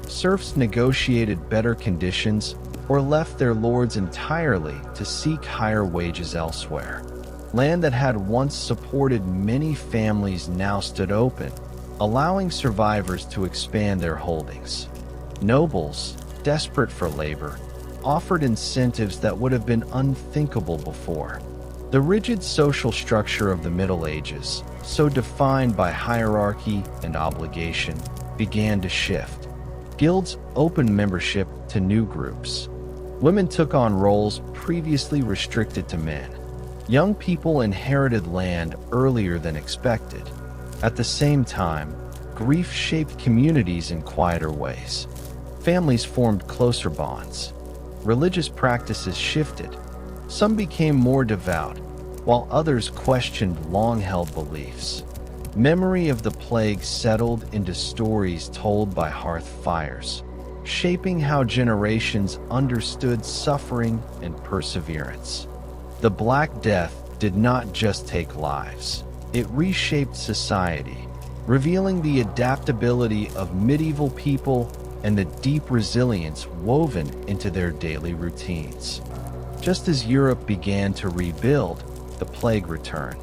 Serfs negotiated better conditions or left their lords entirely to seek higher wages elsewhere. Land that had once supported many families now stood open, allowing survivors to expand their holdings. Nobles, desperate for labor, offered incentives that would have been unthinkable before. The rigid social structure of the Middle Ages, so defined by hierarchy and obligation, began to shift. Guilds opened membership to new groups. Women took on roles previously restricted to men. Young people inherited land earlier than expected. At the same time, grief shaped communities in quieter ways. Families formed closer bonds. Religious practices shifted. Some became more devout, while others questioned long-held beliefs. Memory of the plague settled into stories told by hearth fires, shaping how generations understood suffering and perseverance. The Black Death did not just take lives. It reshaped society, revealing the adaptability of medieval people and the deep resilience woven into their daily routines. Just as Europe began to rebuild, the plague returned,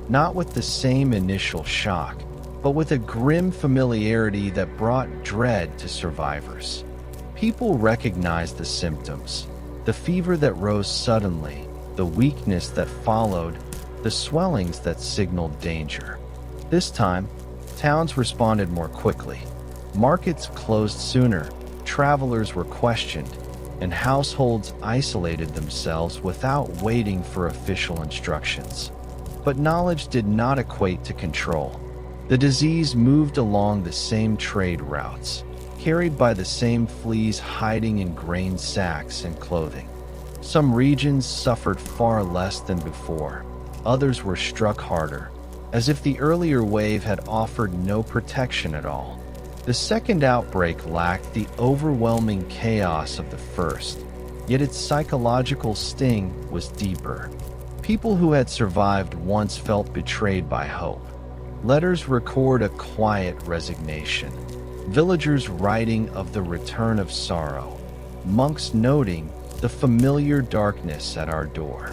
not with the same initial shock, but with a grim familiarity that brought dread to survivors. People recognized the symptoms: the fever that rose suddenly, the weakness that followed, the swellings that signaled danger. This time, towns responded more quickly. Markets closed sooner, travelers were questioned, and households isolated themselves without waiting for official instructions. But knowledge did not equate to control. The disease moved along the same trade routes, carried by the same fleas hiding in grain sacks and clothing. Some regions suffered far less than before. Others were struck harder, as if the earlier wave had offered no protection at all. The second outbreak lacked the overwhelming chaos of the first, yet its psychological sting was deeper. People who had survived once felt betrayed by hope. Letters record a quiet resignation, villagers writing of the return of sorrow, monks noting the familiar darkness at our door.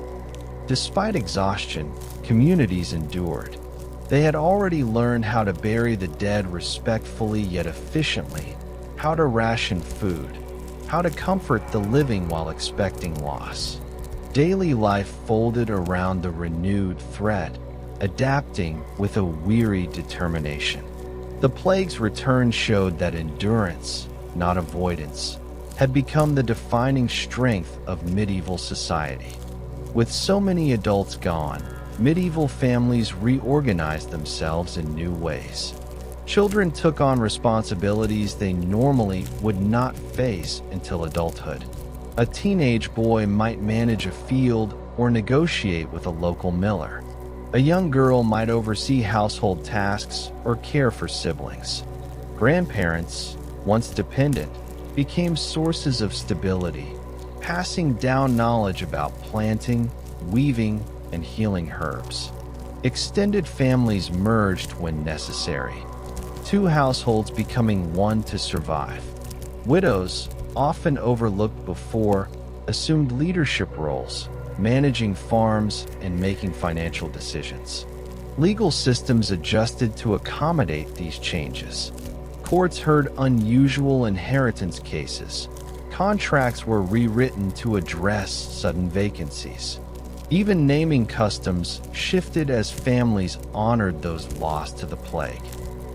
Despite exhaustion, communities endured. They had already learned how to bury the dead respectfully yet efficiently, how to ration food, how to comfort the living while expecting loss. Daily life folded around the renewed threat, adapting with a weary determination. The plague's return showed that endurance, not avoidance, had become the defining strength of medieval society. With so many adults gone, medieval families reorganized themselves in new ways. Children took on responsibilities they normally would not face until adulthood. A teenage boy might manage a field or negotiate with a local miller. A young girl might oversee household tasks or care for siblings. Grandparents, once dependent, became sources of stability, passing down knowledge about planting, weaving, and healing herbs. Extended families merged when necessary, two households becoming one to survive. Widows, often overlooked before, assumed leadership roles, managing farms and making financial decisions. Legal systems adjusted to accommodate these changes. Courts heard unusual inheritance cases. Contracts were rewritten to address sudden vacancies. Even naming customs shifted as families honored those lost to the plague.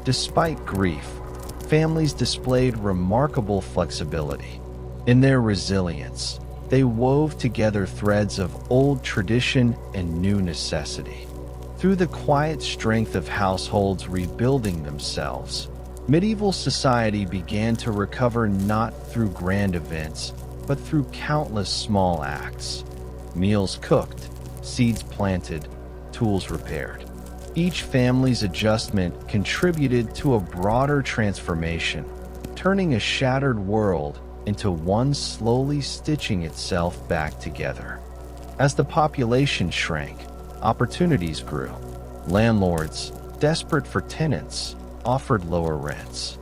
Despite grief, families displayed remarkable flexibility. In their resilience, they wove together threads of old tradition and new necessity. Through the quiet strength of households rebuilding themselves, medieval society began to recover not through grand events, but through countless small acts. Meals cooked, seeds planted, tools repaired. Each family's adjustment contributed to a broader transformation, turning a shattered world into one slowly stitching itself back together. As the population shrank, opportunities grew. Landlords, desperate for tenants, offered lower rents.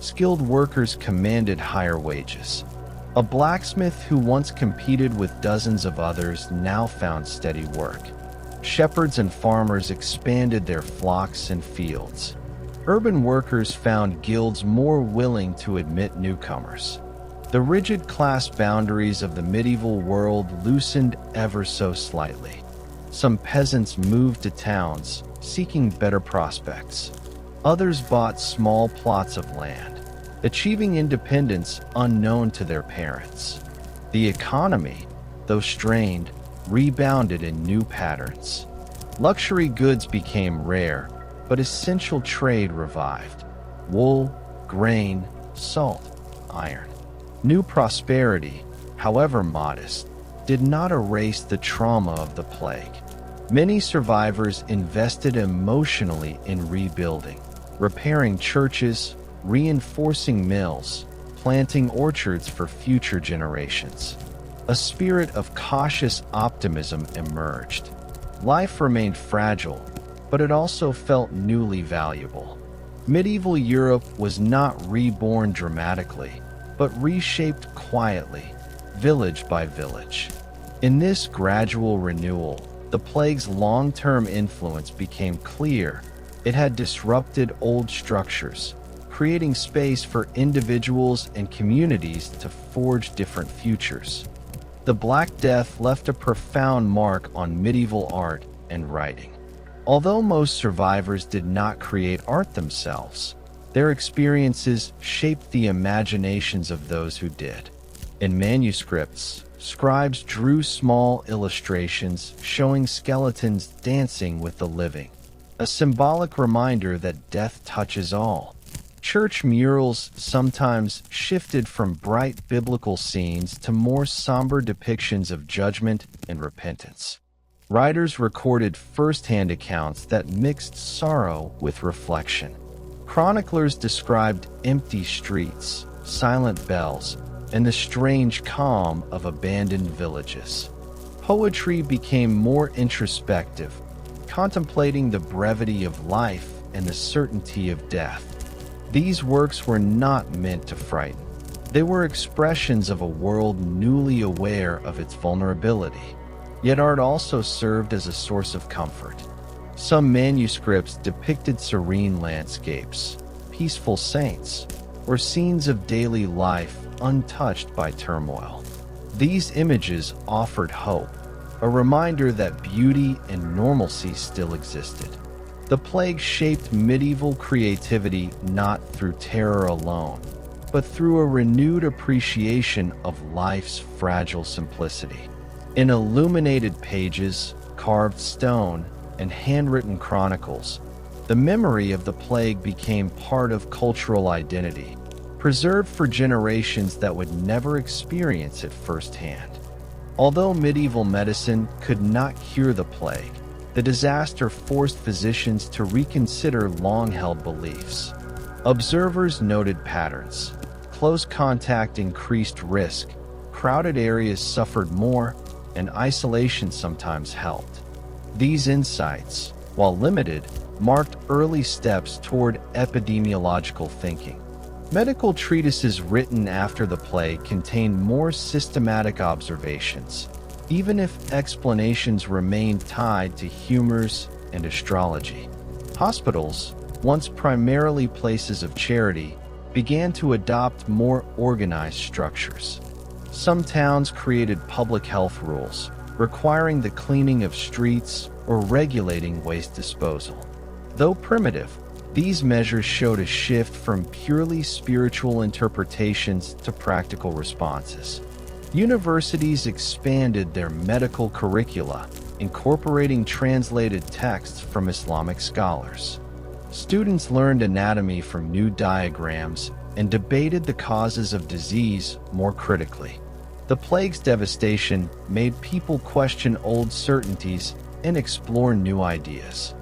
Skilled workers commanded higher wages. A blacksmith who once competed with dozens of others now found steady work. Shepherds and farmers expanded their flocks and fields. Urban workers found guilds more willing to admit newcomers. The rigid class boundaries of the medieval world loosened ever so slightly. Some peasants moved to towns, seeking better prospects. Others bought small plots of land, achieving independence unknown to their parents. The economy, though strained, rebounded in new patterns. Luxury goods became rare, but essential trade revived. Wool, grain, salt, iron. New prosperity, however modest, did not erase the trauma of the plague. Many survivors invested emotionally in rebuilding, repairing churches, reinforcing mills, planting orchards for future generations. A spirit of cautious optimism emerged. Life remained fragile, but it also felt newly valuable. Medieval Europe was not reborn dramatically, but reshaped quietly, village by village. In this gradual renewal, the plague's long-term influence became clear. It had disrupted old structures, creating space for individuals and communities to forge different futures. The Black Death left a profound mark on medieval art and writing. Although most survivors did not create art themselves, their experiences shaped the imaginations of those who did. In manuscripts, scribes drew small illustrations showing skeletons dancing with the living, a symbolic reminder that death touches all. Church murals sometimes shifted from bright biblical scenes to more somber depictions of judgment and repentance. Writers recorded first-hand accounts that mixed sorrow with reflection. Chroniclers described empty streets, silent bells, and the strange calm of abandoned villages. Poetry became more introspective, contemplating the brevity of life and the certainty of death. These works were not meant to frighten. They were expressions of a world newly aware of its vulnerability. Yet art also served as a source of comfort. Some manuscripts depicted serene landscapes, peaceful saints, or scenes of daily life untouched by turmoil. These images offered hope, a reminder that beauty and normalcy still existed. The plague shaped medieval creativity not through terror alone, but through a renewed appreciation of life's fragile simplicity. In illuminated pages, carved stone, and handwritten chronicles, the memory of the plague became part of cultural identity, preserved for generations that would never experience it firsthand. Although medieval medicine could not cure the plague, the disaster forced physicians to reconsider long-held beliefs. Observers noted patterns. Close contact increased risk, crowded areas suffered more, and isolation sometimes helped. These insights, while limited, marked early steps toward epidemiological thinking. Medical treatises written after the plague contained more systematic observations, even if explanations remained tied to humors and astrology. Hospitals, once primarily places of charity, began to adopt more organized structures. Some towns created public health rules, requiring the cleaning of streets or regulating waste disposal. Though primitive, these measures showed a shift from purely spiritual interpretations to practical responses. Universities expanded their medical curricula, incorporating translated texts from Islamic scholars. Students learned anatomy from new diagrams and debated the causes of disease more critically. The plague's devastation made people question old certainties and explore new ideas.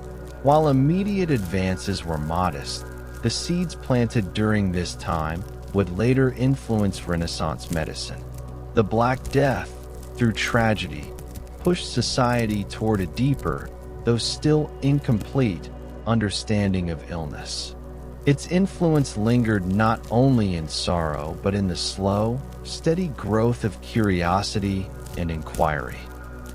While immediate advances were modest, the seeds planted during this time would later influence Renaissance medicine. The Black Death, through tragedy, pushed society toward a deeper, though still incomplete, understanding of illness. Its influence lingered not only in sorrow, but in the slow, steady growth of curiosity and inquiry.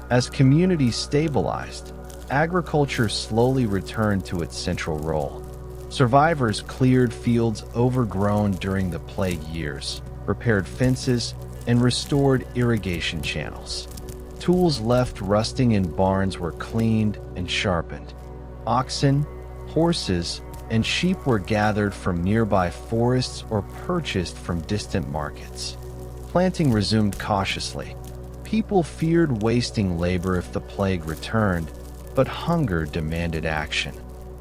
As communities stabilized, agriculture slowly returned to its central role. Survivors cleared fields overgrown during the plague years, repaired fences, and restored irrigation channels. Tools left rusting in barns were cleaned and sharpened. Oxen, horses, and sheep were gathered from nearby forests or purchased from distant markets. Planting resumed cautiously. People feared wasting labor if the plague returned, but hunger demanded action.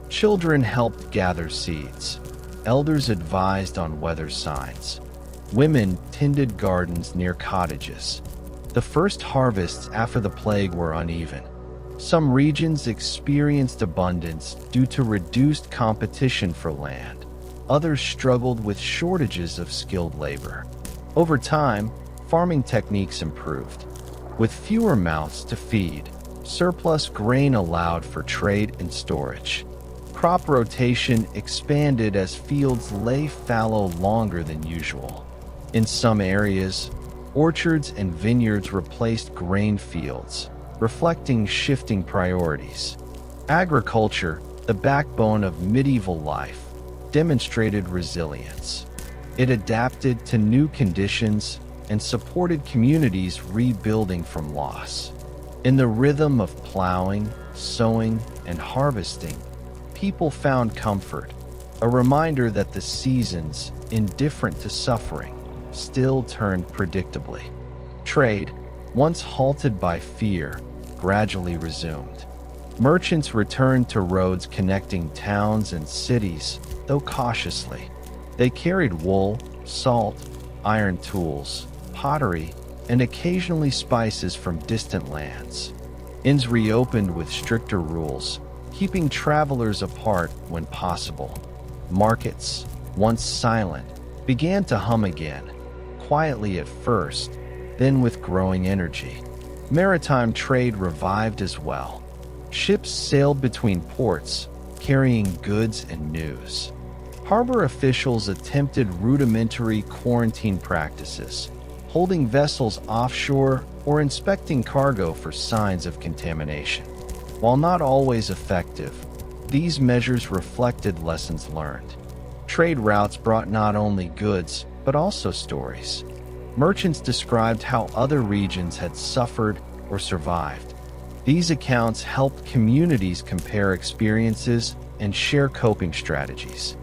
Children helped gather seeds. Elders advised on weather signs. Women tended gardens near cottages. The first harvests after the plague were uneven. Some regions experienced abundance due to reduced competition for land. Others struggled with shortages of skilled labor. Over time, farming techniques improved. With fewer mouths to feed, surplus grain allowed for trade and storage. Crop rotation expanded as fields lay fallow longer than usual. In some areas, orchards and vineyards replaced grain fields, reflecting shifting priorities. Agriculture, the backbone of medieval life, demonstrated resilience. It adapted to new conditions and supported communities rebuilding from loss. In the rhythm of plowing, sowing, and harvesting, people found comfort, a reminder that the seasons, indifferent to suffering, still turned predictably. Trade, once halted by fear, gradually resumed. Merchants returned to roads connecting towns and cities, though cautiously. They carried wool, salt, iron tools, pottery, and occasionally spices from distant lands. Inns reopened with stricter rules, keeping travelers apart when possible. Markets, once silent, began to hum again, quietly at first, then with growing energy. Maritime trade revived as well. Ships sailed between ports, carrying goods and news. Harbor officials attempted rudimentary quarantine practices, holding vessels offshore or inspecting cargo for signs of contamination. While not always effective, these measures reflected lessons learned. Trade routes brought not only goods, but also stories. Merchants described how other regions had suffered or survived. These accounts helped communities compare experiences and share coping strategies.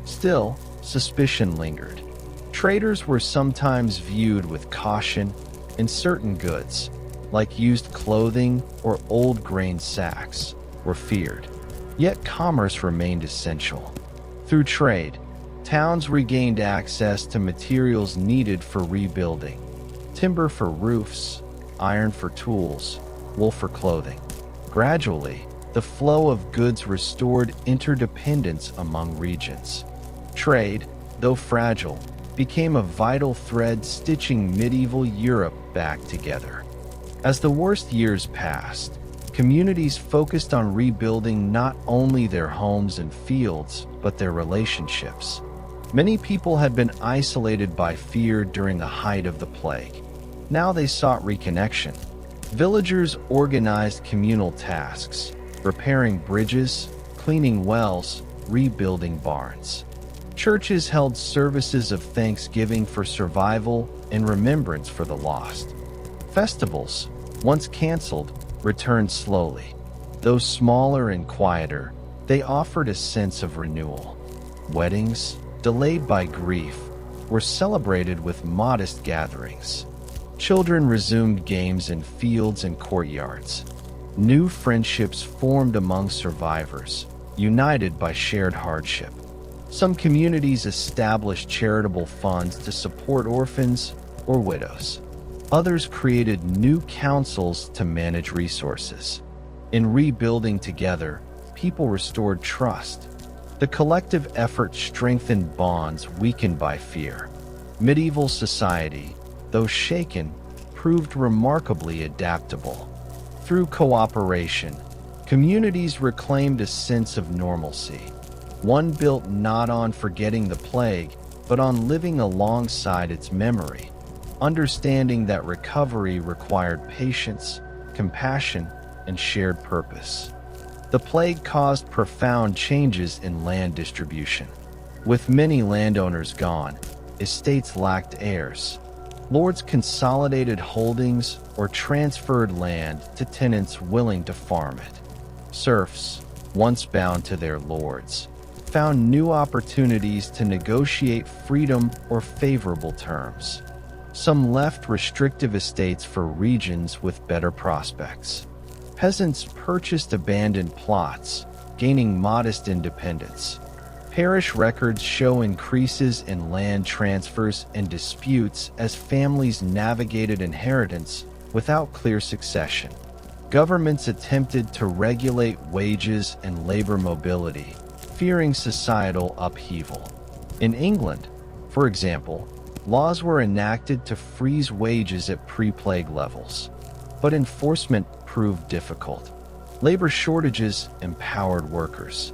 Still, suspicion lingered. Traders were sometimes viewed with caution, and certain goods, like used clothing or old grain sacks, were feared. Yet commerce remained essential. Through trade, towns regained access to materials needed for rebuilding: timber for roofs, iron for tools, wool for clothing. Gradually, the flow of goods restored interdependence among regions. Trade, though fragile, became a vital thread stitching medieval Europe back together. As the worst years passed, communities focused on rebuilding not only their homes and fields, but their relationships. Many people had been isolated by fear during the height of the plague. Now they sought reconnection. Villagers organized communal tasks, repairing bridges, cleaning wells, rebuilding barns. Churches held services of thanksgiving for survival and remembrance for the lost. Festivals, once canceled, returned slowly. Though smaller and quieter, they offered a sense of renewal. Weddings, delayed by grief, were celebrated with modest gatherings. Children resumed games in fields and courtyards. New friendships formed among survivors, united by shared hardship. Some communities established charitable funds to support orphans or widows. Others created new councils to manage resources. In rebuilding together, people restored trust. The collective effort strengthened bonds weakened by fear. Medieval society, though shaken, proved remarkably adaptable. Through cooperation, communities reclaimed a sense of normalcy. One built not on forgetting the plague, but on living alongside its memory, understanding that recovery required patience, compassion, and shared purpose. The plague caused profound changes in land distribution. With many landowners gone, estates lacked heirs. Lords consolidated holdings or transferred land to tenants willing to farm it. Serfs, once bound to their lords, found new opportunities to negotiate freedom or favorable terms. Some left restrictive estates for regions with better prospects. Peasants purchased abandoned plots, gaining modest independence. Parish records show increases in land transfers and disputes as families navigated inheritance without clear succession. Governments attempted to regulate wages and labor mobility, fearing societal upheaval. In England, for example, laws were enacted to freeze wages at pre-plague levels, but enforcement proved difficult. Labor shortages empowered workers.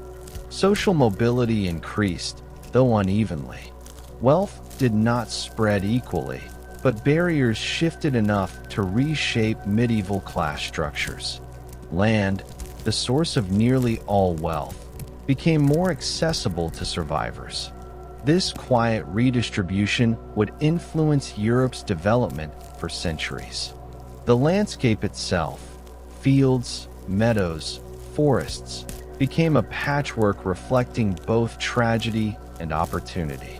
Social mobility increased, though unevenly. Wealth did not spread equally, but barriers shifted enough to reshape medieval class structures. Land, the source of nearly all wealth, became more accessible to survivors. This quiet redistribution would influence Europe's development for centuries. The landscape itself, fields, meadows, forests, became a patchwork reflecting both tragedy and opportunity.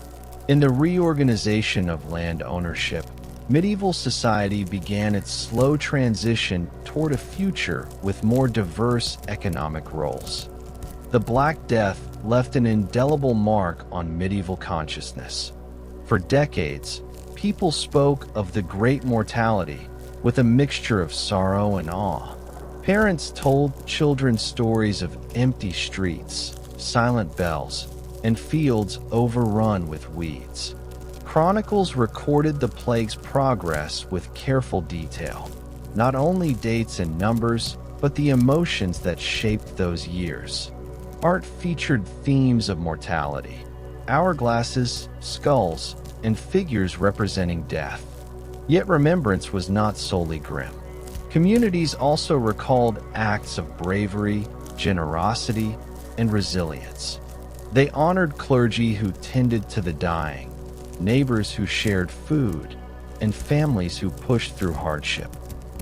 In the reorganization of land ownership, medieval society began its slow transition toward a future with more diverse economic roles. The Black Death left an indelible mark on medieval consciousness. For decades, people spoke of the great mortality with a mixture of sorrow and awe. Parents told children stories of empty streets, silent bells, and fields overrun with weeds. Chronicles recorded the plague's progress with careful detail, not only dates and numbers, but the emotions that shaped those years. Art featured themes of mortality, hourglasses, skulls, and figures representing death. Yet remembrance was not solely grim. Communities also recalled acts of bravery, generosity, and resilience. They honored clergy who tended to the dying, neighbors who shared food, and families who pushed through hardship.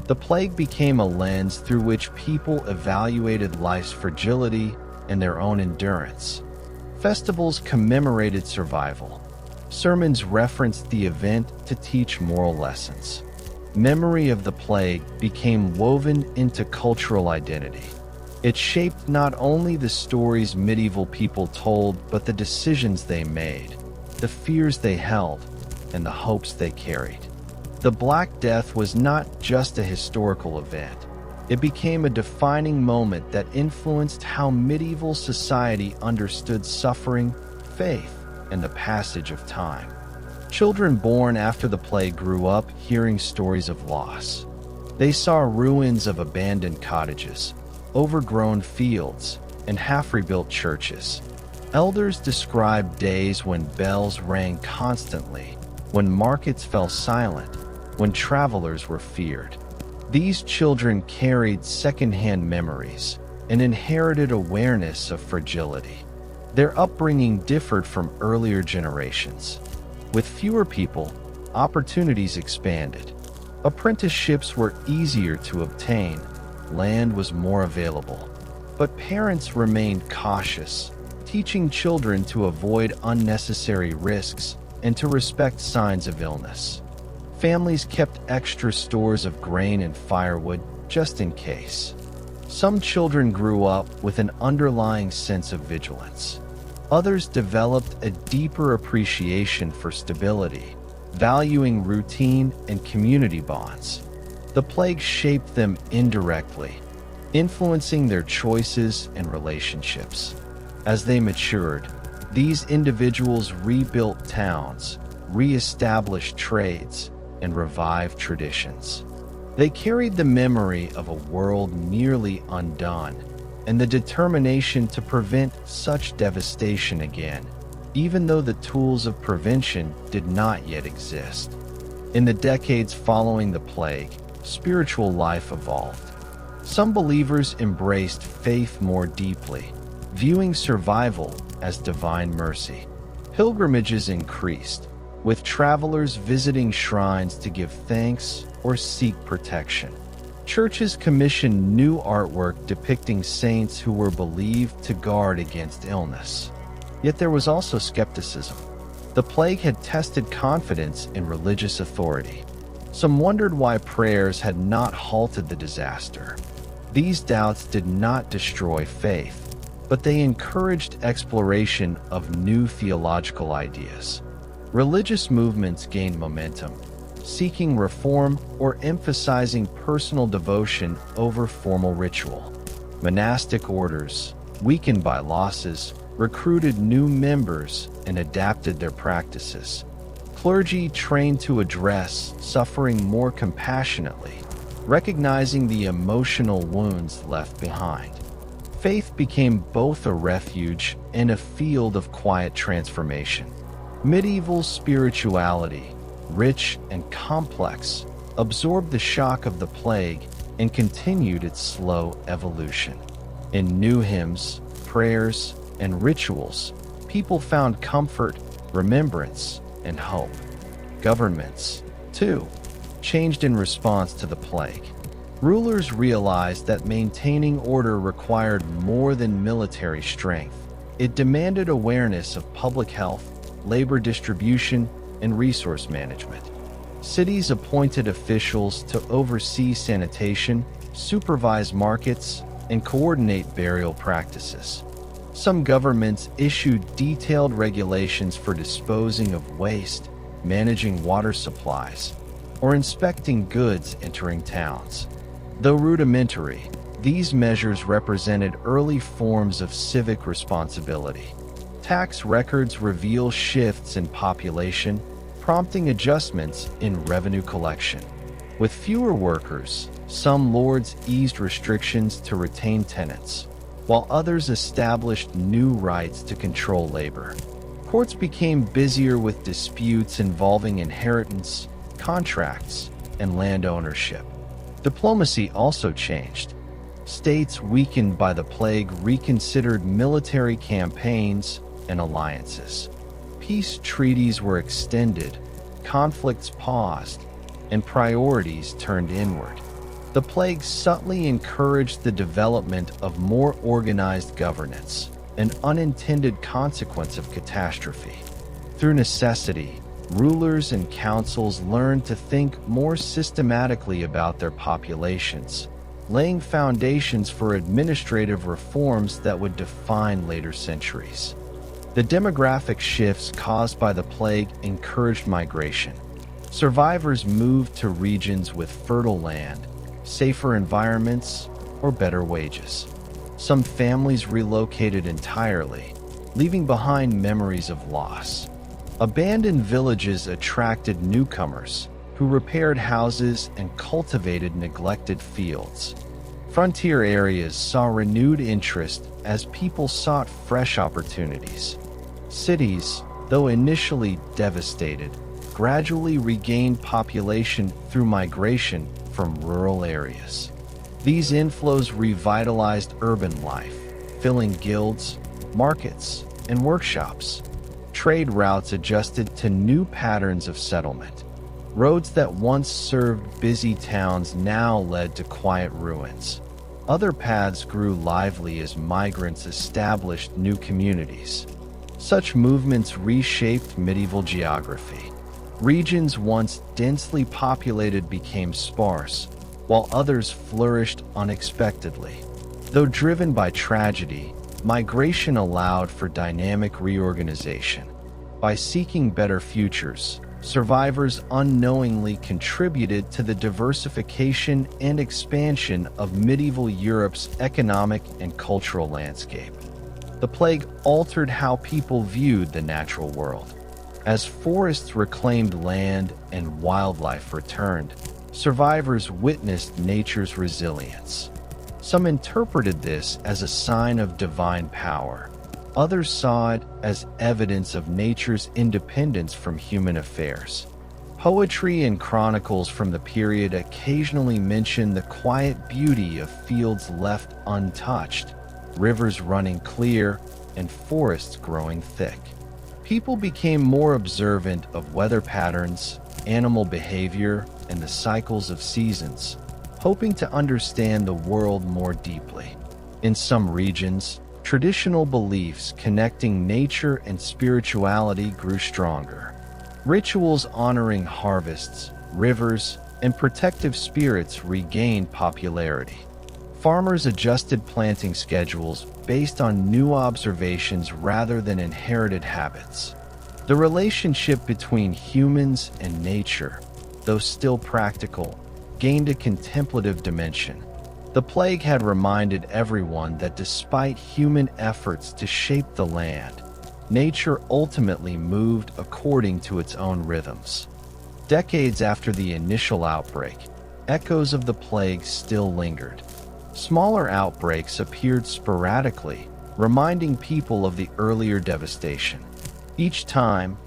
The plague became a lens through which people evaluated life's fragility and their own endurance. Festivals commemorated survival. Sermons referenced the event to teach moral lessons. Memory of the plague became woven into cultural identity. It shaped not only the stories medieval people told, but the decisions they made, the fears they held, and the hopes they carried. The Black Death was not just a historical event. It became a defining moment that influenced how medieval society understood suffering, faith, and the passage of time. Children born after the plague grew up hearing stories of loss. They saw ruins of abandoned cottages, overgrown fields, and half-rebuilt churches. Elders described days when bells rang constantly, when markets fell silent, when travelers were feared. These children carried second-hand memories, an inherited awareness of fragility. Their upbringing differed from earlier generations. With fewer people, opportunities expanded. Apprenticeships were easier to obtain, land was more available. But parents remained cautious, teaching children to avoid unnecessary risks and to respect signs of illness. Families kept extra stores of grain and firewood just in case. Some children grew up with an underlying sense of vigilance. Others developed a deeper appreciation for stability, valuing routine and community bonds. The plague shaped them indirectly, influencing their choices and relationships. As they matured, these individuals rebuilt towns, re-established trades, and revived traditions. They carried the memory of a world nearly undone and the determination to prevent such devastation again, even though the tools of prevention did not yet exist. In the decades following the plague, spiritual life evolved. Some believers embraced faith more deeply, viewing survival as divine mercy. Pilgrimages increased, with travelers visiting shrines to give thanks or seek protection. Churches commissioned new artwork depicting saints who were believed to guard against illness. Yet there was also skepticism. The plague had tested confidence in religious authority. Some wondered why prayers had not halted the disaster. These doubts did not destroy faith, but they encouraged exploration of new theological ideas. Religious movements gained momentum, seeking reform or emphasizing personal devotion over formal ritual. Monastic orders, weakened by losses, recruited new members and adapted their practices. Clergy trained to address suffering more compassionately, recognizing the emotional wounds left behind. Faith became both a refuge and a field of quiet transformation. Medieval spirituality, rich and complex, absorbed the shock of the plague and continued its slow evolution. In new hymns, prayers, and rituals, people found comfort, remembrance, and hope. Governments, too, changed in response to the plague. Rulers realized that maintaining order required more than military strength. It demanded awareness of public health, labor distribution, and resource management. Cities appointed officials to oversee sanitation, supervise markets, and coordinate burial practices. Some governments issued detailed regulations for disposing of waste, managing water supplies, or inspecting goods entering towns. Though rudimentary, these measures represented early forms of civic responsibility. Tax records reveal shifts in population, prompting adjustments in revenue collection. With fewer workers, some lords eased restrictions to retain tenants, while others established new rights to control labor. Courts became busier with disputes involving inheritance, contracts, and land ownership. Diplomacy also changed. States weakened by the plague reconsidered military campaigns and alliances. Peace treaties were extended, conflicts paused, and priorities turned inward. The plague subtly encouraged the development of more organized governance, an unintended consequence of catastrophe. Through necessity, rulers and councils learned to think more systematically about their populations, laying foundations for administrative reforms that would define later centuries. The demographic shifts caused by the plague encouraged migration. Survivors moved to regions with fertile land, safer environments, or better wages. Some families relocated entirely, leaving behind memories of loss. Abandoned villages attracted newcomers, who repaired houses and cultivated neglected fields. Frontier areas saw renewed interest as people sought fresh opportunities. Cities, though initially devastated, gradually regained population through migration from rural areas. These inflows revitalized urban life, filling guilds, markets, and workshops. Trade routes adjusted to new patterns of settlement. Roads that once served busy towns now led to quiet ruins. Other paths grew lively as migrants established new communities. Such movements reshaped medieval geography. Regions once densely populated became sparse, while others flourished unexpectedly. Though driven by tragedy, migration allowed for dynamic reorganization. By seeking better futures, survivors unknowingly contributed to the diversification and expansion of medieval Europe's economic and cultural landscape. The plague altered how people viewed the natural world. As forests reclaimed land and wildlife returned, survivors witnessed nature's resilience. Some interpreted this as a sign of divine power. Others saw it as evidence of nature's independence from human affairs. Poetry and chronicles from the period occasionally mention the quiet beauty of fields left untouched, rivers running clear, and forests growing thick. People became more observant of weather patterns, animal behavior, and the cycles of seasons, hoping to understand the world more deeply. In some regions, traditional beliefs connecting nature and spirituality grew stronger. Rituals honoring harvests, rivers, and protective spirits regained popularity. Farmers adjusted planting schedules based on new observations rather than inherited habits. The relationship between humans and nature, though still practical, gained a contemplative dimension. The plague had reminded everyone that despite human efforts to shape the land, nature ultimately moved according to its own rhythms. Decades after the initial outbreak, echoes of the plague still lingered. Smaller outbreaks appeared sporadically, reminding people of the earlier devastation. Each time,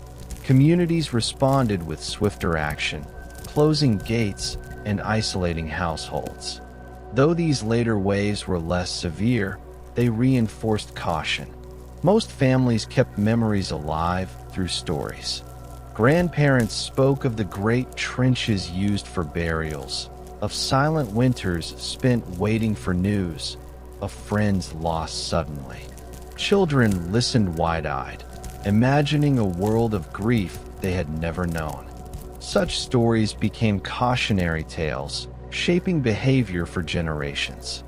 communities responded with swifter action, closing gates and isolating households. Though these later waves were less severe, they reinforced caution. Most families kept memories alive through stories. Grandparents spoke of the great trenches used for burials, of silent winters spent waiting for news, of friends lost suddenly. Children listened wide-eyed, imagining a world of grief they had never known. Such stories became cautionary tales, shaping behavior for generations.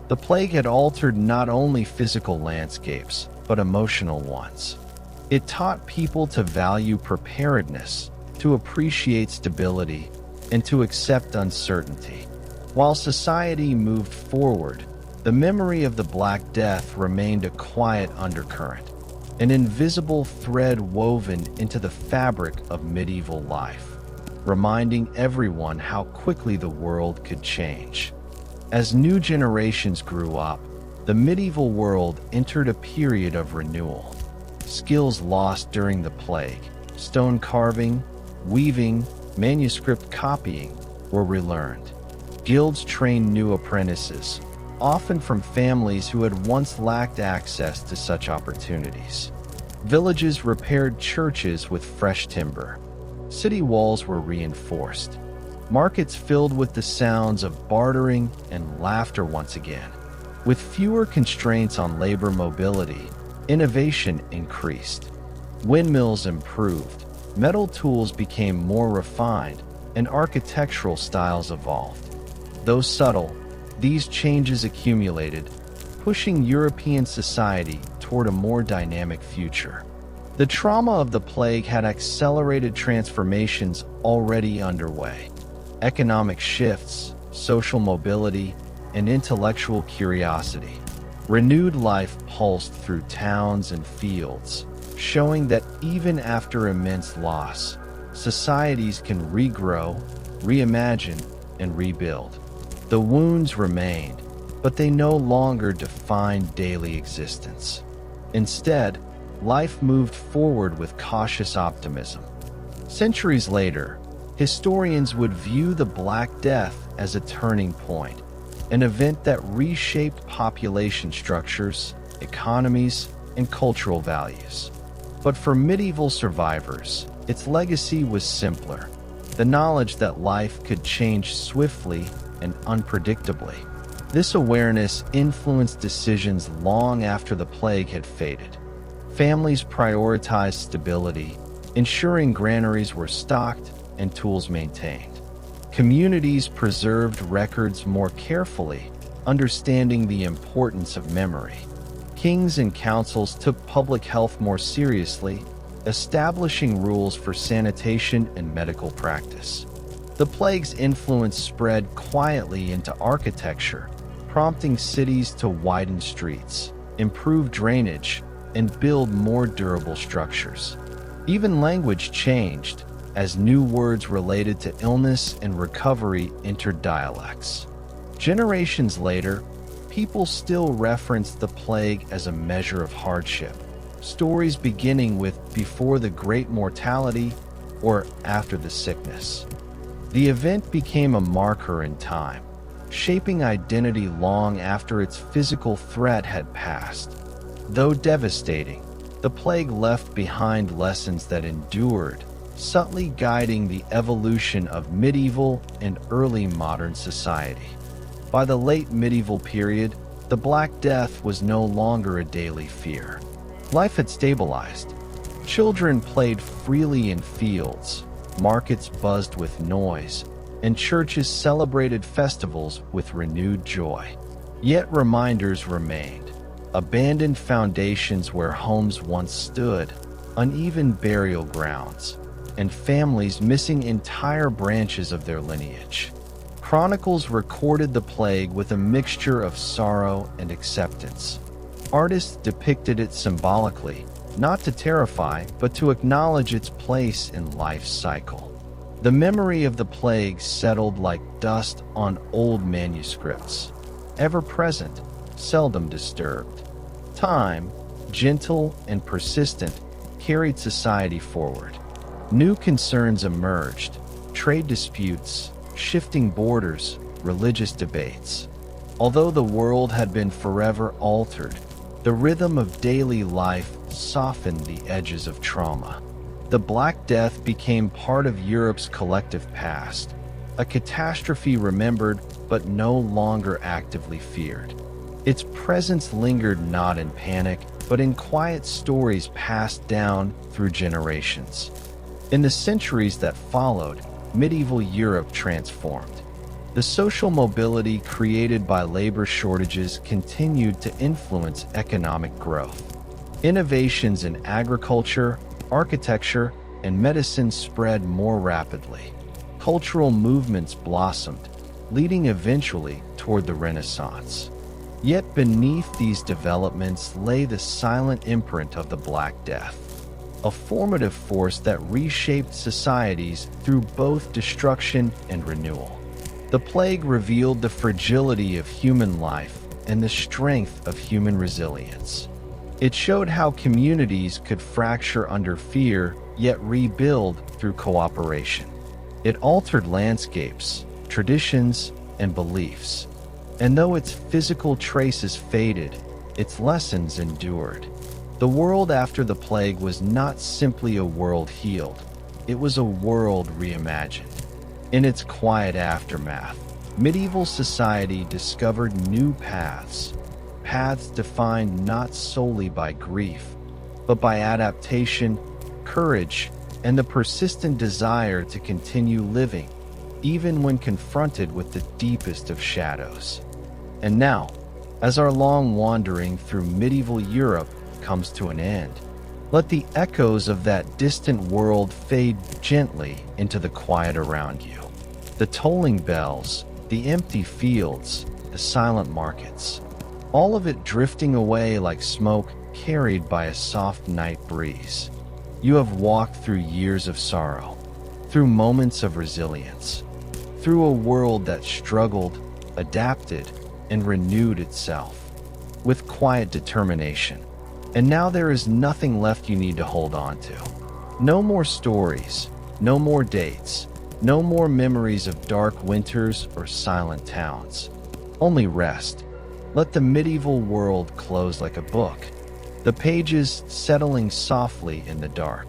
The plague had altered not only physical landscapes, but emotional ones. It taught people to value preparedness, to appreciate stability, and to accept uncertainty. While society moved forward, the memory of the Black Death remained a quiet undercurrent, an invisible thread woven into the fabric of medieval life, reminding everyone how quickly the world could change. As new generations grew up, the medieval world entered a period of renewal. Skills lost during the plague, stone carving, weaving, manuscript copying, were relearned. Guilds trained new apprentices, often from families who had once lacked access to such opportunities. Villages repaired churches with fresh timber. City walls were reinforced. Markets filled with the sounds of bartering and laughter once again. With fewer constraints on labor mobility, innovation increased. Windmills improved, metal tools became more refined, and architectural styles evolved. Though subtle, these changes accumulated, pushing European society toward a more dynamic future. The trauma of the plague had accelerated transformations already underway. Economic shifts, social mobility, and intellectual curiosity. Renewed life pulsed through towns and fields, showing that even after immense loss, societies can regrow, reimagine, and rebuild. The wounds remained, but they no longer defined daily existence. Instead, life moved forward with cautious optimism. Centuries later, historians would view the Black Death as a turning point, an event that reshaped population structures, economies, and cultural values. But for medieval survivors, its legacy was simpler: the knowledge that life could change swiftly and unpredictably. This awareness influenced decisions long after the plague had faded. Families prioritized stability, ensuring granaries were stocked and tools maintained. Communities preserved records more carefully, understanding the importance of memory. Kings and councils took public health more seriously, establishing rules for sanitation and medical practice. The plague's influence spread quietly into architecture, prompting cities to widen streets, improve drainage, and build more durable structures. Even language changed, as new words related to illness and recovery entered dialects. Generations later, people still reference the plague as a measure of hardship, stories beginning with "before the great mortality" or "after the sickness." The event became a marker in time, shaping identity long after its physical threat had passed. Though devastating, the plague left behind lessons that endured, subtly guiding the evolution of medieval and early modern society. By the late medieval period, the Black Death was no longer a daily fear. Life had stabilized. Children played freely in fields, markets buzzed with noise, and churches celebrated festivals with renewed joy. Yet reminders remained: abandoned foundations where homes once stood, uneven burial grounds, and families missing entire branches of their lineage. Chronicles recorded the plague with a mixture of sorrow and acceptance. Artists depicted it symbolically, not to terrify, but to acknowledge its place in life's cycle. The memory of the plague settled like dust on old manuscripts, ever present, seldom disturbed. Time, gentle and persistent, carried society forward. New concerns emerged: trade disputes, shifting borders, religious debates. Although the world had been forever altered, the rhythm of daily life softened the edges of trauma. The Black Death became part of Europe's collective past, a catastrophe remembered but no longer actively feared. Its presence lingered not in panic, but in quiet stories passed down through generations. In the centuries that followed, medieval Europe transformed. The social mobility created by labor shortages continued to influence economic growth. Innovations in agriculture, architecture, and medicine spread more rapidly. Cultural movements blossomed, leading eventually toward the Renaissance. Yet beneath these developments lay the silent imprint of the Black Death, a formative force that reshaped societies through both destruction and renewal. The plague revealed the fragility of human life and the strength of human resilience. It showed how communities could fracture under fear, yet rebuild through cooperation. It altered landscapes, traditions, and beliefs. And though its physical traces faded, its lessons endured. The world after the plague was not simply a world healed, it was a world reimagined. In its quiet aftermath, medieval society discovered new paths defined not solely by grief, but by adaptation, courage, and the persistent desire to continue living, even when confronted with the deepest of shadows. And now, as our long wandering through medieval Europe comes to an end, let the echoes of that distant world fade gently into the quiet around you. The tolling bells, the empty fields, the silent markets, all of it drifting away like smoke carried by a soft night breeze. You have walked through years of sorrow, through moments of resilience, through a world that struggled, adapted, and renewed itself with quiet determination. And now there is nothing left you need to hold on to. No more stories, no more dates, no more memories of dark winters or silent towns. Only rest. Let the medieval world close like a book, the pages settling softly in the dark.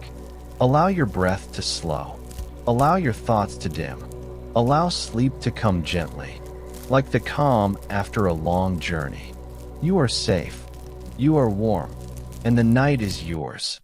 Allow your breath to slow. Allow your thoughts to dim. Allow sleep to come gently, like the calm after a long journey. You are safe. You are warm. And the night is yours.